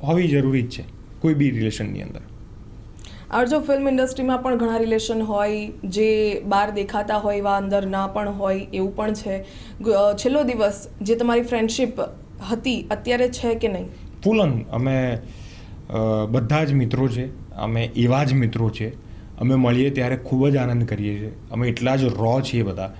B: હોવી જરૂરી જ છે કોઈ બી રિલેશનની અંદર.
A: આરજો ફિલ્મ ઇન્ડસ્ટ્રીમાં પણ ઘણા રિલેશન હોય જે બહાર દેખાતા હોય એવા અંદર ના પણ હોય, એવું પણ છે. છેલ્લો દિવસ જે તમારી ફ્રેન્ડશિપ હતી અત્યારે છે કે નહીં?
B: Full on. અમે બધા જ મિત્રો છે, અમે એવા જ મિત્રો છે. અમે મળીએ ત્યારે ખૂબ જ આનંદ કરીએ છીએ. અમે એટલા જ રો છીએ બધા.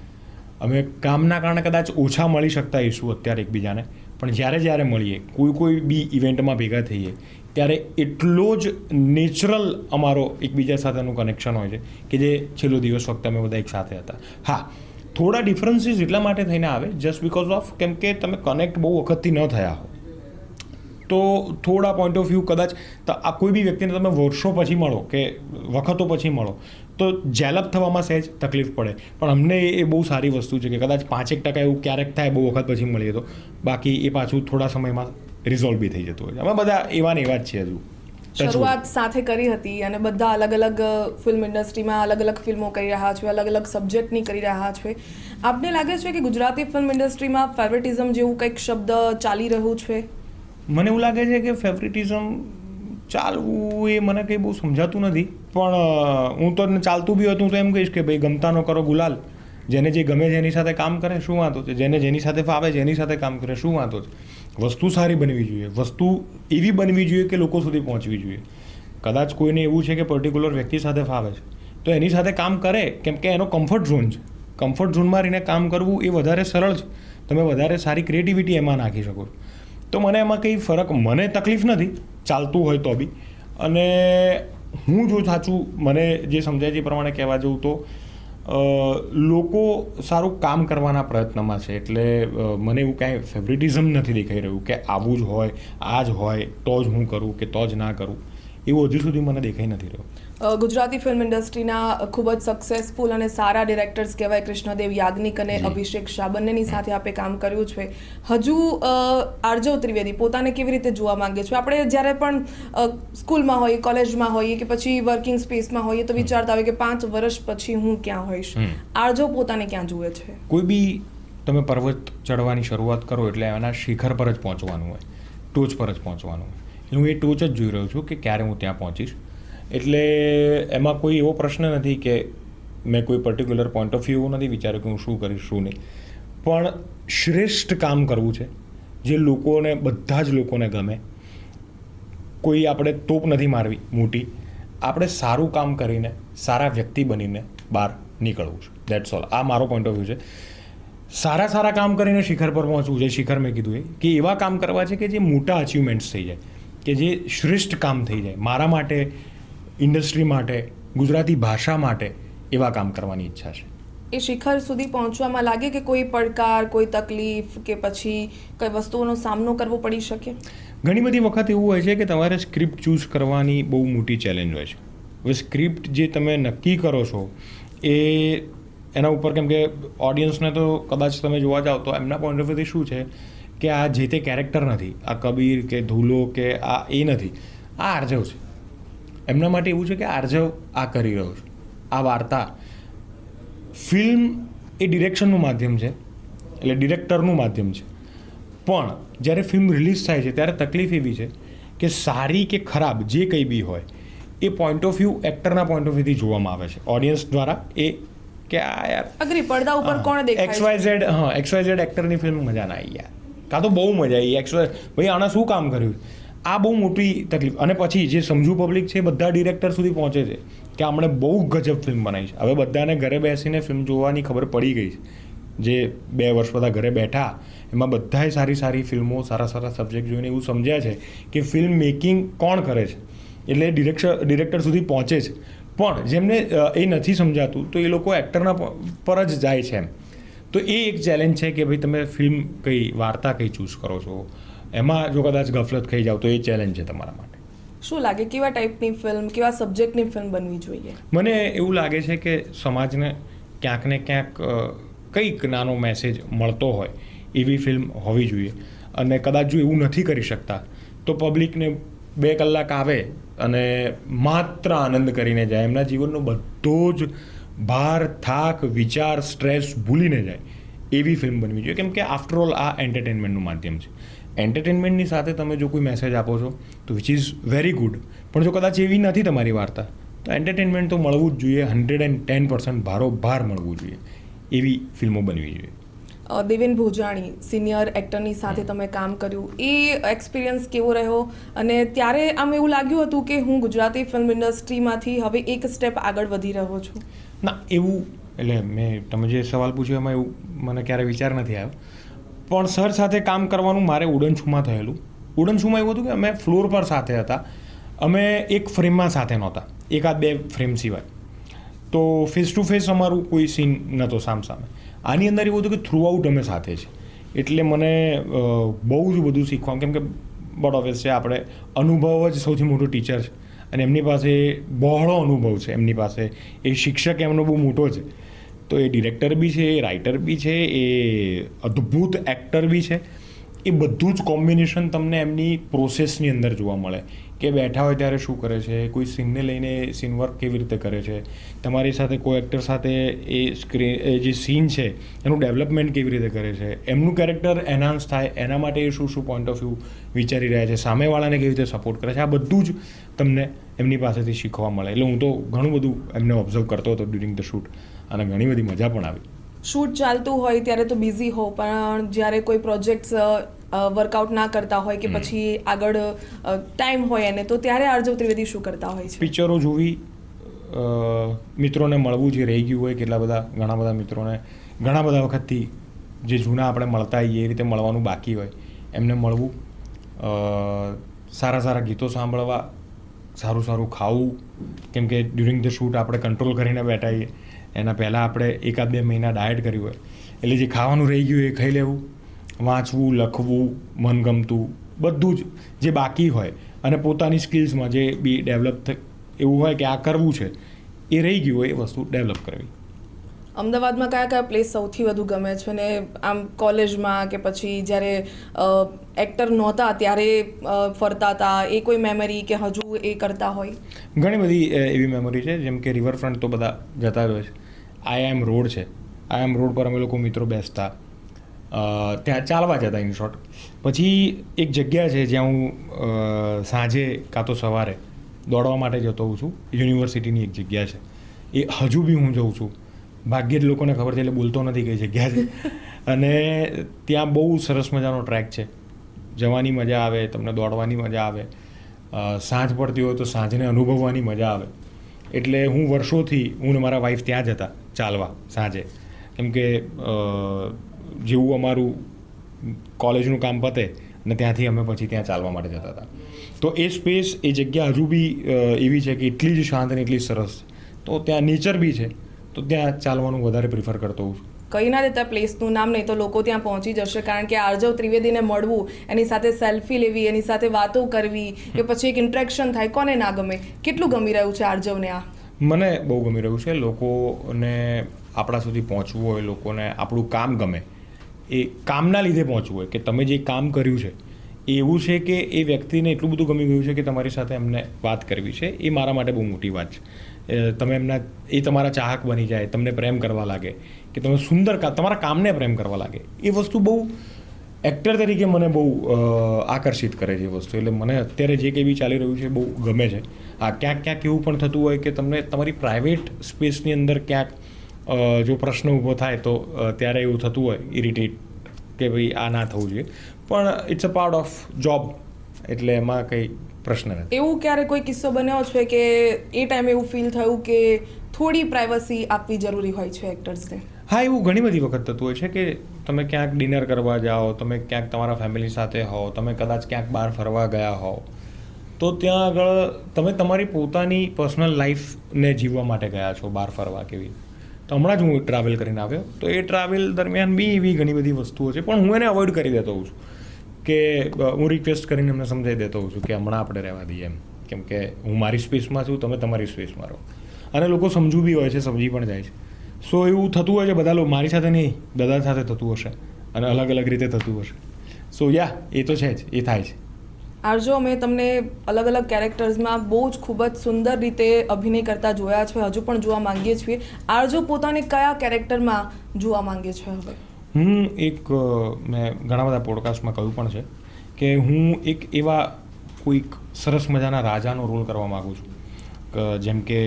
B: અમે કામના કારણે કદાચ ઓછા મળી શકતા હોઈશું અત્યારે એકબીજાને, પણ જ્યારે મળીએ, કોઈ બી ઇવેન્ટમાં ભેગા થઈએ ત્યારે એટલો જ નેચરલ અમારો એકબીજા સાથેનું કનેક્શન હોય છે કે જે છેલ્લો દિવસ વખતે અમે બધા એક સાથે હતા. હા, થોડા ડિફરન્સીસ એટલા માટે થઈને આવે જસ્ટ બિકોઝ ઓફ કેમ કે તમે કનેક્ટ બહુ વખતથી ન થયા હો તો થોડા પોઈન્ટ ઓફ વ્યૂ કદાચ આ કોઈ બી વ્યક્તિને તમે વર્ષો પછી મળો કે વખતો પછી મળો તો જેલપ થવામાં સહેજ તકલીફ પડે. પણ અમને એ બહુ સારી વસ્તુ છે કે કદાચ 5% એવું ક્યારેક થાય બહુ વખત પછી મળીએ તો, બાકી એ પાછું થોડા સમયમાં રિઝોલ્વ બી થઈ જતું હોય છે. અમે બધા એવા ને એવા જ છીએ. હજુ
A: શરૂઆત સાથે કરી હતી અને બધા અલગ અલગ ફિલ્મ ઇન્ડસ્ટ્રીમાં અલગ અલગ ફિલ્મો કરી રહ્યા છે, અલગ અલગ સબ્જેક્ટની કરી રહ્યા છે. આપને લાગે છે કે ગુજરાતી ફિલ્મ ઇન્ડસ્ટ્રીમાં ફેવરિટિઝમ જેવું કંઈક શબ્દ ચાલી રહ્યું છે?
B: મને એવું લાગે છે કે ફેવરિટિઝમ ચાલવું એ મને કંઈ બહુ સમજાતું નથી, પણ હું તો ચાલતું બી હતું તો એમ કહીશ કે ભાઈ ગમતા ન કરો ગુલાલ. જેને જે ગમે છે એની સાથે કામ કરે, શું વાંધો છે? જેને જેની સાથે ફાવે છે એની સાથે કામ કરે, શું વાંધો છે? વસ્તુ સારી બનવી જોઈએ, વસ્તુ એવી બનવી જોઈએ કે લોકો સુધી પહોંચવી જોઈએ. કદાચ કોઈને એવું છે કે પર્ટિક્યુલર વ્યક્તિ સાથે ફાવે છે તો એની સાથે કામ કરે, કેમ કે એનો કમ્ફર્ટ ઝોન છે. કમ્ફર્ટ ઝોનમાં રહીને કામ કરવું એ વધારે સરળ છે. તમે વધારે સારી ક્રિએટિવિટી એમાં નાખી શકો છો. તો મને એમાં કંઈ ફરક, મને તકલીફ નથી ચાલતું હોય તો બી. અને હું જો સાચું મને જે સમજાય છે એ પ્રમાણે કહેવા જવું તો લોકો સારું કામ કરવાના પ્રયત્નમાં છે. એટલે મને એવું કાંઈ ફેવરિટિઝમ નથી દેખાઈ રહ્યું કે આવું જ હોય, આ જ હોય તો જ હું કરું કે તો જ ના કરું, એવું હજુ સુધી મને દેખાઈ નથી રહ્યું.
A: ગુજરાતી ફિલ્મ ઇન્ડસ્ટ્રીના ખૂબ જ સક્સેસફુલ અને સારા ડિરેક્ટર્સ કહેવાય કૃષ્ણદેવ યાજ્ઞિક અને અભિષેક શાહ, બંનેની સાથે આપે કામ કર્યું છે. હજુ આરજવ ત્રિવેદી પોતાને કેવી રીતે જોવા માંગે છે? આપણે જ્યારે પણ સ્કૂલમાં હોઈએ, કોલેજમાં હોઈએ કે પછી વર્કિંગ સ્પેસમાં હોઈએ તો વિચારતા હોય કે 5 વર્ષ પછી હું ક્યાં હોઈશ. આરજવ પોતાને ક્યાં જુએ છે?
B: કોઈ બી તમે પર્વત ચડવાની શરૂઆત કરો એટલે એના શિખર પર જ પહોંચવાનું હોય, ટોચ પર જ પહોંચવાનું હોય. હું એ ટોચ જ જોઈ રહ્યો છું કે ક્યારે હું ત્યાં પહોંચીશ. એટલે એમાં કોઈ એવો પ્રશ્ન નથી કે મેં કોઈ પર્ટિક્યુલર પોઈન્ટ ઓફ વ્યૂ નથી વિચાર્યું કે હું શું કરીશ શું નહીં, પણ શ્રેષ્ઠ કામ કરવું છે જે લોકોને, બધા જ લોકોને ગમે. કોઈ આપણે તોપ નથી મારવી મોટી, આપણે સારું કામ કરીને સારા વ્યક્તિ બનીને બહાર નીકળવું છે. That's all. આ મારો પોઈન્ટ ઓફ વ્યૂ છે. સારા કામ કરીને શિખર પર પહોંચવું છે. શિખર મેં કીધું એ કે એવા કામ કરવા છે કે જે મોટા અચીવમેન્ટ્સ થઈ જાય, કે જે શ્રેષ્ઠ કામ થઈ જાય. મારા માટે, ઇન્ડસ્ટ્રી માટે, ગુજરાતી ભાષા માટે એવા કામ કરવાની ઈચ્છા છે.
A: એ શિખર સુધી પહોંચવામાં લાગે કે કોઈ પડકાર, કોઈ તકલીફ કે પછી કઈ વસ્તુઓનો સામનો કરવો પડી શકે?
B: ઘણી બધી વખત એવું હોય છે કે તમારે સ્ક્રિપ્ટ ચૂઝ કરવાની બહુ મોટી ચેલેન્જ હોય છે. હવે સ્ક્રિપ્ટ જે તમે નક્કી કરો છો એ એના ઉપર, કેમ કે ઓડિયન્સને તો કદાચ તમે જોવા જાઓ તો એમના પોઈન્ટ ઓફ વ્યૂથી શું છે કે આ જે તે કેરેક્ટર નથી, આ કબીર કે ધૂલો કે આ એ નથી, આ આરજવ છે. એમના માટે એવું છે કે આરજવ આ કરી રહ્યો છે. આ વાર્તા, ફિલ્મ એ ડિરેક્શનનું માધ્યમ છે એટલે ડિરેક્ટરનું માધ્યમ છે. પણ જ્યારે ફિલ્મ રિલીઝ થાય છે ત્યારે તકલીફ એવી છે કે સારી કે ખરાબ જે કંઈ બી હોય એ પોઈન્ટ ઓફ વ્યૂ એક્ટરના પોઈન્ટ ઓફ વ્યૂથી જોવામાં આવે છે ઓડિયન્સ દ્વારા. એ કે આ યાર
A: અગ્રી પડદા ઉપર કોણ દેખાય છે?
B: XYZ એક્ટરની ફિલ્મ મજા ના આવી યાર, કાં તો બહુ મજા આવી XY ભાઈ આના શું કામ કર્યું, આ બહુ મોટી તકલીફ. અને પછી જે સમજુ પબ્લિક છે બધા ડિરેક્ટર સુધી પહોંચે છે કે આપણે બહુ ગજબ ફિલ્મ બનાવી છે. હવે બધાને ઘરે બેસીને ફિલ્મ જોવાની ખબર પડી ગઈ છે. જે 2 વર્ષ બધા ઘરે બેઠા એમાં બધાએ સારી સારી ફિલ્મો સારા સારા સબ્જેક્ટ જોઈને એવું સમજ્યા છે કે ફિલ્મ મેકિંગ કોણ કરે છે, એટલે ડિરેક્ટર સુધી પહોંચે છે. પણ જેમને એ નથી સમજાતું તો એ લોકો એક્ટરના પર જ જાય છે એમ. તો એ એક ચેલેન્જ છે કે ભાઈ તમે ફિલ્મ કઈ વાર્તા કઈ ચૂઝ કરો છો, એમાં જો કદાચ ગફલત થઈ જાવ તો એ ચેલેન્જ છે તમારા માટે.
A: શું લાગે કેવા ટાઈપની ફિલ્મ, કેવા સબ્જેક્ટની ફિલ્મ બનવી જોઈએ?
B: મને એવું લાગે છે કે સમાજને ક્યાંક ને ક્યાંક કંઈક નાનો મેસેજ મળતો હોય એવી ફિલ્મ હોવી જોઈએ. અને કદાચ જો એવું નથી કરી શકતા તો પબ્લિકને 2 કલાક આવે અને માત્ર આનંદ કરીને જાય, એમના જીવનનો બધો જ ભાર, થાક, વિચાર, સ્ટ્રેસ ભૂલીને જાય એવી ફિલ્મ બનવી જોઈએ. કેમ કે આફ્ટરઓલ આ એન્ટરટેનમેન્ટનું માધ્યમ છે. એન્ટરટેનમેન્ટની સાથે તમે જો કોઈ મેસેજ આપો છો તો વિચ ઇઝ વેરી ગુડ, પણ જો કદાચ એવી નથી તમારી વાર્તા તો એન્ટરટેનમેન્ટ તો મળવું જ જોઈએ, 110% ભારોભાર મળવું જોઈએ એવી ફિલ્મો બનવી જોઈએ.
A: દેવેન ભોજાણી સિનિયર એક્ટરની સાથે તમે કામ કર્યું, એ એક્સપિરિયન્સ કેવો રહ્યો? અને ત્યારે આમ એવું લાગ્યું હતું કે હું ગુજરાતી ફિલ્મ ઇન્ડસ્ટ્રીમાંથી હવે એક સ્ટેપ આગળ વધી રહ્યો છું?
B: ના, એવું એટલે તમે જે સવાલ પૂછ્યો એમાં એવું મને ક્યારે વિચાર નથી આવ્યો. પણ સર સાથે કામ કરવાનું મારે ઉડનછુમાં થયેલું. ઉડનછુમાં એવું હતું કે અમે ફ્લોર પર સાથે હતા, અમે એક ફ્રેમમાં સાથે નહોતા, 1-2 ફ્રેમ સિવાય. તો ફેસ ટુ ફેસ અમારું કોઈ સીન નહોતો સામસામે. આની અંદર એવું હતું કે થ્રુ આઉટ અમે સાથે છે, એટલે મને બહુ જ બધું શીખવાનું. કેમ કે બટ ઓબ્વિયસ છે, આપણે અનુભવ જ સૌથી મોટો ટીચર છે અને એમની પાસે બહોળો અનુભવ છે, એમની પાસે એ શિક્ષક એમનો બહુ મોટો છે. તો એ ડિરેક્ટર બી છે, એ રાઇટર બી છે, એ અદ્ભુત એક્ટર બી છે. એ બધું જ કોમ્બિનેશન તમને એમની પ્રોસેસની અંદર જોવા મળે કે બેઠા હોય ત્યારે શું કરે છે, કોઈ સીનને લઈને સીન વર્ક કેવી રીતે કરે છે, તમારી સાથે કોઈ એક્ટર સાથે એ જે સીન છે એનું ડેવલપમેન્ટ કેવી રીતે કરે છે, એમનું કેરેક્ટર એનહાન્સ થાય એના માટે એ શું પોઈન્ટ ઓફ વ્યૂ વિચારી રહ્યા છે, સામેવાળાને કેવી રીતે સપોર્ટ કરે છે, આ બધું જ તમને એમની પાસેથી શીખવા મળે. એટલે હું તો ઘણું બધું એમને ઓબ્ઝર્વ કરતો હતો ડ્યુરિંગ ધ શૂટ અને ઘણી બધી મજા પણ આવી.
A: શૂટ ચાલતું હોય ત્યારે તો બિઝી હો, પણ જ્યારે કોઈ પ્રોજેક્ટ્સ વર્કઆઉટ ના કરતા હોય કે પછી આગળ ટાઈમ હોય એને, તો ત્યારે આરજવ ત્રિવેદી શું કરતા હોય છે?
B: પિક્ચરો જોવી, મિત્રોને મળવું જે રહી ગયું હોય, ઘણા બધા મિત્રોને ઘણા બધા વખતથી જે જૂના આપણે મળતા હોઈએ એ રીતે મળવાનું બાકી હોય એમને મળવું, સારા સારા ગીતો સાંભળવા, સારું સારું ખાવું. કેમ કે ડ્યુરિંગ ધ શૂટ આપણે કંટ્રોલ કરીને બેઠા હોઈએ, એના પહેલાં આપણે 1-2 મહિના ડાયટ કર્યું હોય એટલે જે ખાવાનું રહી ગયું એ ખાઈ લેવું, વાંચવું, લખવું, મનગમતું બધું જ જે બાકી હોય અને પોતાની સ્કિલ્સમાં જે બી ડેવલપ એવું હોય કે આ કરવું છે એ રહી ગયું હોય એ વસ્તુ ડેવલપ કરવી.
A: અમદાવાદમાં કયા કયા પ્લેસ સૌથી વધુ ગમે છે? ને આમ કોલેજમાં કે પછી જ્યારે એક્ટર નહોતા ત્યારે ફરતા હતા, એ કોઈ મેમરી કે હજુ એ કરતા હોય?
B: ઘણી બધી એવી મેમરી છે, જેમ કે રિવરફ્રન્ટ તો બધા જતા જ હોય છે. IIM રોડ છે, IIM રોડ પર અમે લોકો મિત્રો બેસતા, ત્યાં ચાલવા જતા ઇન શોર્ટ. પછી એક જગ્યા છે જ્યાં હું સાંજે કાં તો સવારે દોડવા માટે જતો હોઉં છું, યુનિવર્સિટીની એક જગ્યા છે, એ હજુ બી હું જઉં છું. ભાગ્યે જ લોકોને ખબર છે એટલે બોલતો નથી કઈ જગ્યા છે. અને ત્યાં બહુ સરસ મજાનો ટ્રેક છે, જવાની મજા આવે, તમને દોડવાની મજા આવે, સાંજ પડતી હોય તો સાંજને અનુભવવાની મજા આવે. એટલે હું વર્ષોથી હું ને મારા વાઈફ ત્યાં જતા ચાલવા સાંજે. કેમ કે જેવું અમારું કોલેજનું કામ પતે અને ત્યાંથી અમે પછી ત્યાં ચાલવા માટે જતા હતા. તો એ સ્પેસ, એ જગ્યા હજુ બી એવી છે કે એટલી જ શાંત અને એટલી જ સરસ. તો ત્યાં નેચર બી છે, તો ત્યાં ચાલવાનું વધારે પ્રિફર કરતો હોઉં છું.
A: કહી ના દેતા પ્લેસનું નામ, નહીં તો લોકો ત્યાં પહોંચી જશે. કારણ કે આરજવ ત્રિવેદીને મળવું, એની સાથે સેલ્ફી લેવી, એની સાથે વાતો કરવી, કે પછી એક ઇન્ટરેક્શન થાય, કોને ના ગમે? કેટલું ગમી રહ્યું છે આરજવને આ?
B: મને બહુ ગમી રહ્યું છે. લોકોને આપણા સુધી પહોંચવું હોય, લોકોને આપણું કામ ગમે, એ કામના લીધે પહોંચવું હોય કે તમે જે કામ કર્યું છે એ એવું છે કે એ વ્યક્તિને એટલું બધું ગમી ગયું છે કે તમારી સાથે એમને વાત કરવી છે. એ મારા માટે બહુ મોટી વાત છે. તમે એ તમારા ચાહક બની જાય, તમને પ્રેમ કરવા લાગે, કે તમે તમારા કામને પ્રેમ કરવા લાગે. એ વસ્તુ બહુ એક્ટર તરીકે મને બહુ આકર્ષિત કરે છે એ વસ્તુ. એટલે મને અત્યારે જે કંઈ બી ચાલી રહ્યું છે બહુ ગમે છે. હા, ક્યાંક ક્યાંક એવું પણ થતું હોય કે તમને તમારી પ્રાઇવેટ સ્પેસની અંદર ક્યાંક જો પ્રશ્ન ઊભો થાય તો ત્યારે એવું થતું હોય ઇરિટેટ કે ભાઈ આ ના થવું જોઈએ, પણ it's a part of job, એટલે એમાં કંઈ પ્રશ્ન નથી.
A: એવું ક્યારે કોઈ કિસ્સો બન્યો છે કે એ ટાઈમે એવું ફીલ થયું કે થોડી પ્રાઇવસી આપવી જરૂરી હોય છે એક્ટર્સને?
B: હા, એવું ઘણી બધી વખત થતું હોય છે કે તમે ક્યાંક ડિનર કરવા જાઓ, તમે ક્યાંક તમારા ફેમિલી સાથે હો, તમે કદાચ ક્યાંક બહાર ફરવા ગયા હો, તો ત્યાં આગળ તમે તમારી પોતાની પર્સનલ લાઈફને જીવવા માટે ગયા છો બહાર ફરવા કેવી. તો હમણાં જ હું ટ્રાવેલ કરીને આવ્યો, તો એ ટ્રાવેલ દરમિયાન બી એવી ઘણી બધી વસ્તુઓ છે, પણ હું એને અવોઇડ કરી દેતો હોઉં છું કે હું રિક્વેસ્ટ કરીને એમને સમજાવી દેતો હોઉં છું કે હમણાં આપણે રહેવા દઈએ એમ, કેમ કે હું મારી સ્પેસમાં છું, તમે તમારી સ્પેસમાં રહો. અને લોકો સમજુ બી હોય છે, સમજી પણ જાય છે. સો એવું થતું હોય છે બધા લોકો, મારી સાથે નહીં, બધા સાથે થતું હશે અને અલગ અલગ રીતે થતું હશે. સો યા, એ તો છે જ, એ થાય છે.
A: આરજો, અમે તમને અલગ અલગ કેરેક્ટર્સમાં બહુ જ ખૂબ જ સુંદર રીતે અભિનય કરતા જોયા છે, હજુ પણ જોવા માંગીએ છીએ. આરજો પોતાને કયા કેરેક્ટરમાં જોવા માંગે છે હવે? મેં ઘણા બધા પોડકાસ્ટમાં કહ્યું પણ છે કે હું એક એવા કોઈક સરસ મજાના રાજાનો રોલ કરવા માગું છું, જેમ કે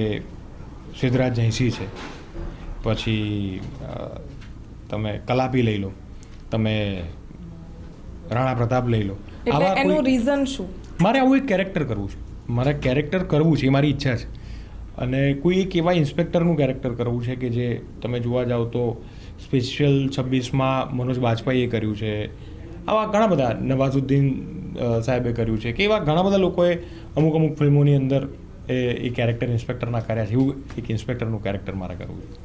A: સિદ્ધરાજ જયસિંહ છે, પછી તમે કલાપી લઈ લો, તમે રાણા પ્રતાપ લઈ લો. એટલે એનું રીઝન શું?
B: મારે આવું એક કેરેક્ટર કરવું છે, મારે કેરેક્ટર કરવું છે, એ મારી ઈચ્છા છે. અને કોઈ એક એવા ઇન્સ્પેક્ટરનું કેરેક્ટર કરવું છે કે જે તમે જોવા જાઓ તો સ્પેશિયલ 26માં મનોજ બાજપાઈએ કર્યું છે, આવા ઘણા બધા, નવાઝુદ્દીન સાહેબે કર્યું છે, કે એવા ઘણા બધા લોકોએ અમુક ફિલ્મોની અંદર એ કેરેક્ટર ઇન્સ્પેક્ટરના કર્યા છે. એવું એક ઇન્સ્પેક્ટરનું કેરેક્ટર મારે કરવું છે.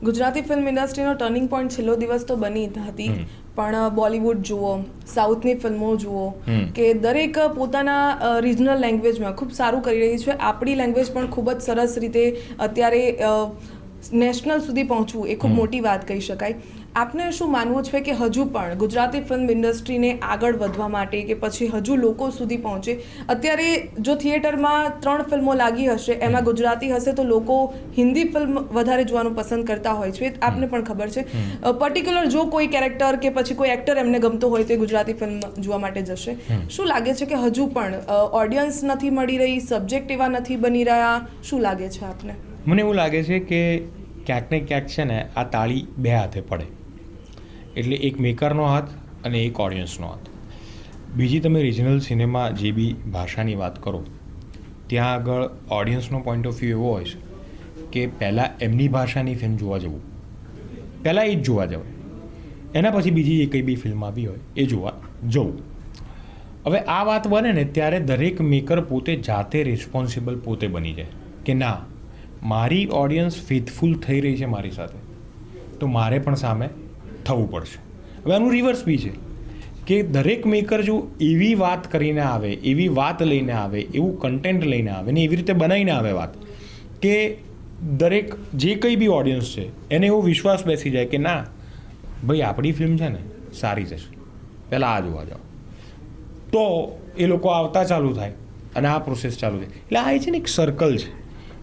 A: ગુજરાતી ફિલ્મ ઇન્ડસ્ટ્રીનો ટર્નિંગ પોઈન્ટ છેલ્લો દિવસ તો બની હતી, પણ બોલિવૂડ જુઓ, સાઉથની ફિલ્મો જુઓ, કે દરેક પોતાના રિજનલ લેંગ્વેજમાં ખૂબ સારું કરી રહી છે. આપણી લેંગ્વેજ પણ ખૂબ જ સરસ રીતે અત્યારે નેશનલ સુધી પહોંચવું એ ખૂબ મોટી વાત કહી શકાય. આપને શું માનવું છે કે હજુ પણ ગુજરાતી ફિલ્મ ઇન્ડસ્ટ્રીને આગળ વધવા માટે કે પછી હજુ લોકો સુધી પહોંચે, અત્યારે જો થિયેટરમાં 3 ફિલ્મો લાગી હશે, એમાં ગુજરાતી હશે તો લોકો હિન્દી ફિલ્મ વધારે જોવાનું પસંદ કરતા હોય છે, આપને પણ ખબર છે. પર્ટિક્યુલર જો કોઈ કેરેક્ટર કે પછી કોઈ એક્ટર એમને ગમતો હોય તો એ ગુજરાતી ફિલ્મ જોવા માટે જશે. શું લાગે છે કે હજુ પણ ઓડિયન્સ નથી મળી રહી, સબ્જેક્ટ એવા નથી બની રહ્યા? શું લાગે છે આપને?
B: મને એવું લાગે છે કે ક્યાંક ને ક્યાંક છે ને આ તાળી બે હાથે પડે, એટલે એક મેકરનો હાથ અને એક ઓડિયન્સનો હાથ. બીજી તમે રિજનલ સિનેમા જે બી ભાષાની વાત કરો, ત્યાં આગળ ઓડિયન્સનો પોઈન્ટ ઓફ વ્યૂ એવો હોય છે કે પહેલાં એમની ભાષાની ફિલ્મ જોવા જવું, પહેલાં એ જ જોવા જવાય, એના પછી બીજી જે કંઈ બી ફિલ્મ આવી હોય એ જોવા જવું. હવે આ વાત બને ને ત્યારે દરેક મેકર પોતે જાતે રિસ્પોન્સિબલ પોતે બની જાય કે ના, મારી ઓડિયન્સ ફેથફુલ થઈ રહી છે મારી સાથે, તો મારે પણ સામે થવું પડશે. હવે આનું રિવર્સ બી છે કે દરેક મેકર જો એવી વાત કરીને આવે, એવી વાત લઈને આવે, એવું કન્ટેન્ટ લઈને આવે ને એવી રીતે બનાવીને આવે વાત કે દરેક જે કંઈ બી ઓડિયન્સ છે એને એવો વિશ્વાસ બેસી જાય કે ના ભાઈ આપણી ફિલ્મ છે ને સારી જશે, પહેલાં આ જોવા જાઓ, તો એ લોકો આવતા ચાલુ થાય અને આ પ્રોસેસ ચાલુ થાય. એટલે આ છે ને એક સર્કલ છે,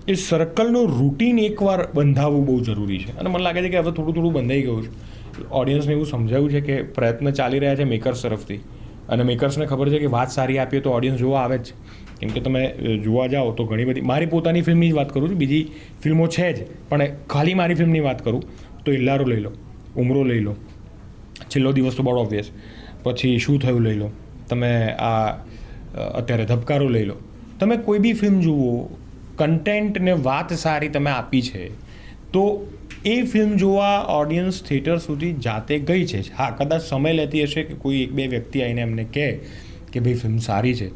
B: એ સર્કલનું રૂટીન એકવાર બંધાવવું બહુ જરૂરી છે. અને મને લાગે છે કે હવે થોડું બંધાઈ ગયું છે. ઓડિયન્સને એવું સમજાવ્યું છે કે પ્રયત્ન ચાલી રહ્યા છે મેકર્સ તરફથી, અને મેકર્સને ખબર છે કે વાત સારી આપીએ તો ઓડિયન્સ જોવા આવે જ. કેમ કે તમે જોવા જાઓ તો ઘણી બધી, મારી પોતાની ફિલ્મની જ વાત કરું છું, બીજી ફિલ્મો છે જ, પણ ખાલી મારી ફિલ્મની વાત કરું તો ઇલ્લારો લઈ લો, ઉમરો લઈ લો, છેલ્લો દિવસ તો બહુ ઓબ્વિયસ, પછી શું થયું લઈ લો, તમે આ અત્યારે ધબકારો લઈ લો. તમે કોઈ બી ફિલ્મ જુઓ, કન્ટેન્ટ ને વાત સારી તમે આપી છે તો એ ફિલ્મ જોવા ઓડિયન્સ થિયેટર સુધી જાતે ગઈ છે. હા, કદાચ સમય લેતી હશે કે કોઈ 1-2 વ્યક્તિ આવીને એમને કહે કે ભાઈ ફિલ્મ સારી છે,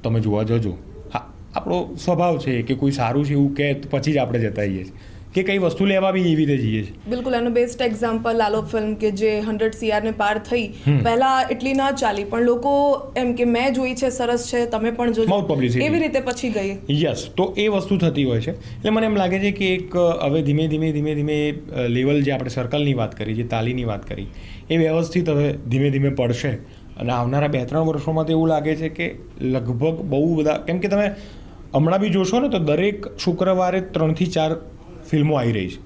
B: તમે જોવા જજો. હા, આપણો સ્વભાવ છે કે કોઈ સારું છે એવું કહે પછી જ આપણે જતા રહીએ છીએ, કે કઈ વસ્તુ લેવા બી એવી રીતે જઈએ છીએ.
A: બિલકુલ, એનું બેસ્ટ એક્ઝામ્પલ લાલો ફિલ્મ કે જે 100 CR ને પાર થઈ, પહેલા એટલી ના ચાલી, પણ લોકો એમ કે મેં જોઈ છે, સરસ છે, તમે પણ જોજો, એવી રીતે પછી ગઈ.
B: યસ, તો એ વસ્તુ થતી હોય છે. એટલે મને એમ લાગે છે કે એક હવે ધીમે ધીમે લેવલ જે આપણે સર્કલની વાત કરી, જે તાલીની વાત કરી, એ વ્યવસ્થિત હવે ધીમે ધીમે પડશે. અને આવનારા 2-3 વર્ષોમાં તો એવું લાગે છે કે લગભગ બહુ બધા, કેમ કે તમે હમણાં બી જોશો ને તો દરેક શુક્રવારે 3 થી 4 ફિલ્મો આવી રહી છે.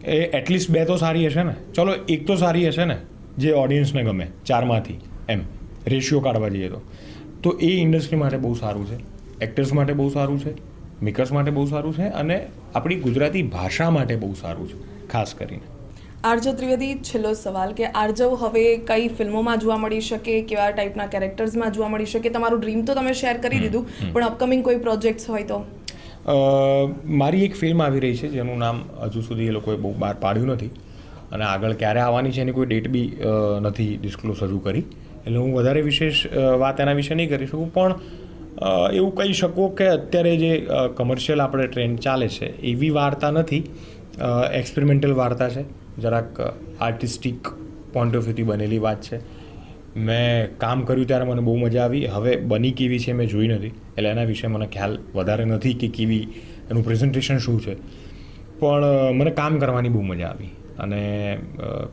B: એ એટલીસ્ટ 2 તો સારી હશે ને, ચલો એક તો સારી હશે ને જે ઓડિયન્સને ગમે 4માંથી, એમ રેશિયો કાઢવા જઈએ તો એ ઇન્ડસ્ટ્રી માટે બહુ સારું છે, એક્ટર્સ માટે બહુ સારું છે, મેકર્સ માટે બહુ સારું છે, અને આપણી ગુજરાતી ભાષા માટે બહુ સારું છે ખાસ કરીને.
A: આરજવ ત્રિવેદી, છેલ્લો સવાલ કે આરજવ હવે કઈ ફિલ્મોમાં જોવા મળી શકે, કેવા ટાઈપના કેરેક્ટર્સમાં જોવા મળી શકે? તમારું ડ્રીમ તો તમે શેર કરી દીધું, પણ અપકમિંગ કોઈ પ્રોજેક્ટ્સ હોય તો?
B: મારી એક ફિલ્મ આવી રહી છે જેનું નામ હજુ સુધી એ લોકોએ બહુ બહાર પાડ્યું નથી, અને આગળ ક્યારે આવવાની છે એની કોઈ ડેટ બી નથી ડિસ્ક્લોઝ હજુ કરી, એટલે હું વધારે વિશેષ વાત એના વિશે નહીં કરી શકું. પણ એવું કહી શકું કે અત્યારે જે કમર્શિયલ આપણે ટ્રેન્ડ ચાલે છે એવી વાર્તા નથી, એક્સપેરિમેન્ટલ વાર્તા છે, જરાક આર્ટિસ્ટિક પોઈન્ટ ઓફ વ્યૂથી બનેલી વાત છે. મેં કામ કર્યું ત્યારે મને બહુ મજા આવી, હવે બની કેવી છે મેં જોઈ નથી, એટલે એના વિશે મને ખ્યાલ વધારે નથી કે કેવી એનું પ્રેઝન્ટેશન શું છે, પણ મને કામ કરવાની બહુ મજા આવી. અને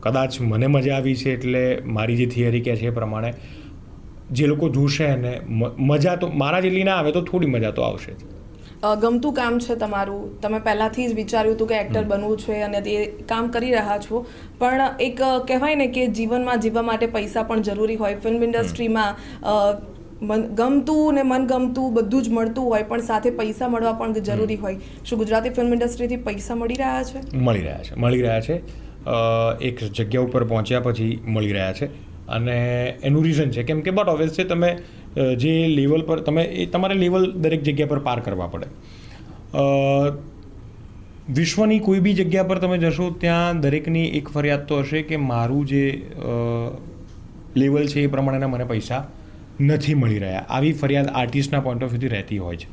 B: કદાચ મને મજા આવી છે એટલે મારી જે થિયરી કહે છે એ પ્રમાણે જે લોકો જોશે એને મજા તો મારા જેટલી ના આવે તો થોડી મજા તો આવશે જ.
A: ગમતું કામ છે તમારું, તમે પહેલાંથી જ વિચાર્યું હતું કે એક્ટર બનવું છે અને તે કામ કરી રહ્યા છો, પણ એક કહેવાય ને કે જીવનમાં જીવવા માટે પૈસા પણ જરૂરી હોય. ફિલ્મ ઇન્ડસ્ટ્રીમાં ગમતું ને મનગમતું બધું જ મળતું હોય, પણ સાથે પૈસા મળવા પણ જરૂરી હોય. શું ગુજરાતી ફિલ્મ ઇન્ડસ્ટ્રીથી પૈસા મળી રહ્યા છે?
B: મળી રહ્યા છે. એક જગ્યા ઉપર પહોંચ્યા પછી મળી રહ્યા છે, અને એનું રીઝન છે કેમ કે બટ ઓબ્વિયસ છે તમે જે લેવલ પર તમારે લેવલ દરેક જગ્યા પર પાર કરવા પડે. વિશ્વની કોઈ બી જગ્યા પર તમે જશો ત્યાં દરેકની એક ફરિયાદ તો હશે કે મારું જે લેવલ છે એ પ્રમાણેના મને પૈસા નથી મળી રહ્યા. આવી ફરિયાદ આર્ટિસ્ટના પોઈન્ટ ઓફ વ્યૂથી રહેતી હોય છે.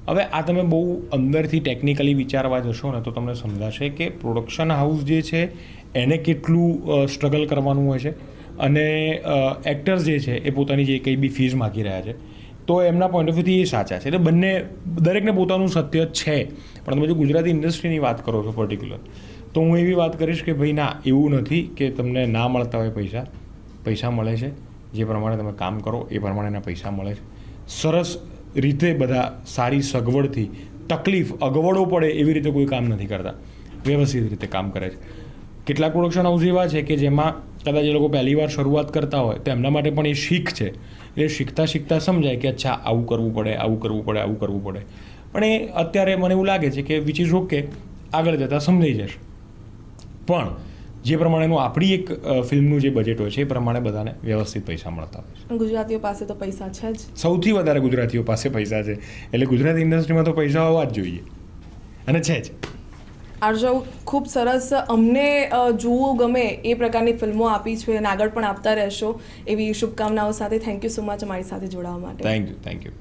B: હવે આ તમે બહુ અંદરથી ટેકનિકલી વિચારવા જશો ને તો તમને સમજાશે કે પ્રોડક્શન હાઉસ જે છે એને કેટલું સ્ટ્રગલ કરવાનું હોય છે, અને એક્ટર્સ જે છે એ પોતાની જે કંઈ બી ફીઝ માગી રહ્યા છે તો એમના પોઈન્ટ ઓફ વ્યૂથી એ સાચા છે. એટલે દરેકને પોતાનું સત્ય છે. પણ તમે જો ગુજરાતી ઇન્ડસ્ટ્રીની વાત કરો છો પર્ટિક્યુલર, તો હું એવી વાત કરીશ કે ભાઈ ના, એવું નથી કે તમને ના મળતા હોય પૈસા મળે છે. જે પ્રમાણે તમે કામ કરો એ પ્રમાણેના પૈસા મળે છે. સરસ રીતે બધા સારી સગવડથી, તકલીફ અગવડો પડે એવી રીતે કોઈ કામ નથી કરતા, વ્યવસ્થિત રીતે કામ કરે છે. કેટલાક પ્રોડક્શન હાઉસ એવા છે કે જેમાં કદાચ એ લોકો પહેલી વાર શરૂઆત કરતા હોય તો એમના માટે પણ એ શીખ છે, એટલે શીખતા સમજાય કે અચ્છા આવું કરવું પડે. પણ એ અત્યારે મને એવું લાગે છે કે વિચ ઇઝ ઓકે, આગળ જતાં સમજાઈ જશે. પણ જે પ્રમાણેનું આપણી એક ફિલ્મનું જે બજેટ હોય છે એ પ્રમાણે બધાને વ્યવસ્થિત પૈસા મળતા હોય છે.
A: ગુજરાતીઓ પાસે તો પૈસા છે જ,
B: સૌથી વધારે ગુજરાતીઓ પાસે પૈસા છે, એટલે ગુજરાતી ઇન્ડસ્ટ્રીમાં તો પૈસા હોવા જ જોઈએ, અને છે જ.
A: આરજવ, ખૂબ સરસ, અમને જોવું ગમે એ પ્રકારની ફિલ્મો આપી છે અને આગળ પણ આપતા રહેશો એવી શુભકામનાઓ સાથે. થેન્ક યુ સો મચ અમારી સાથે જોડાવા માટે.
B: Thank you.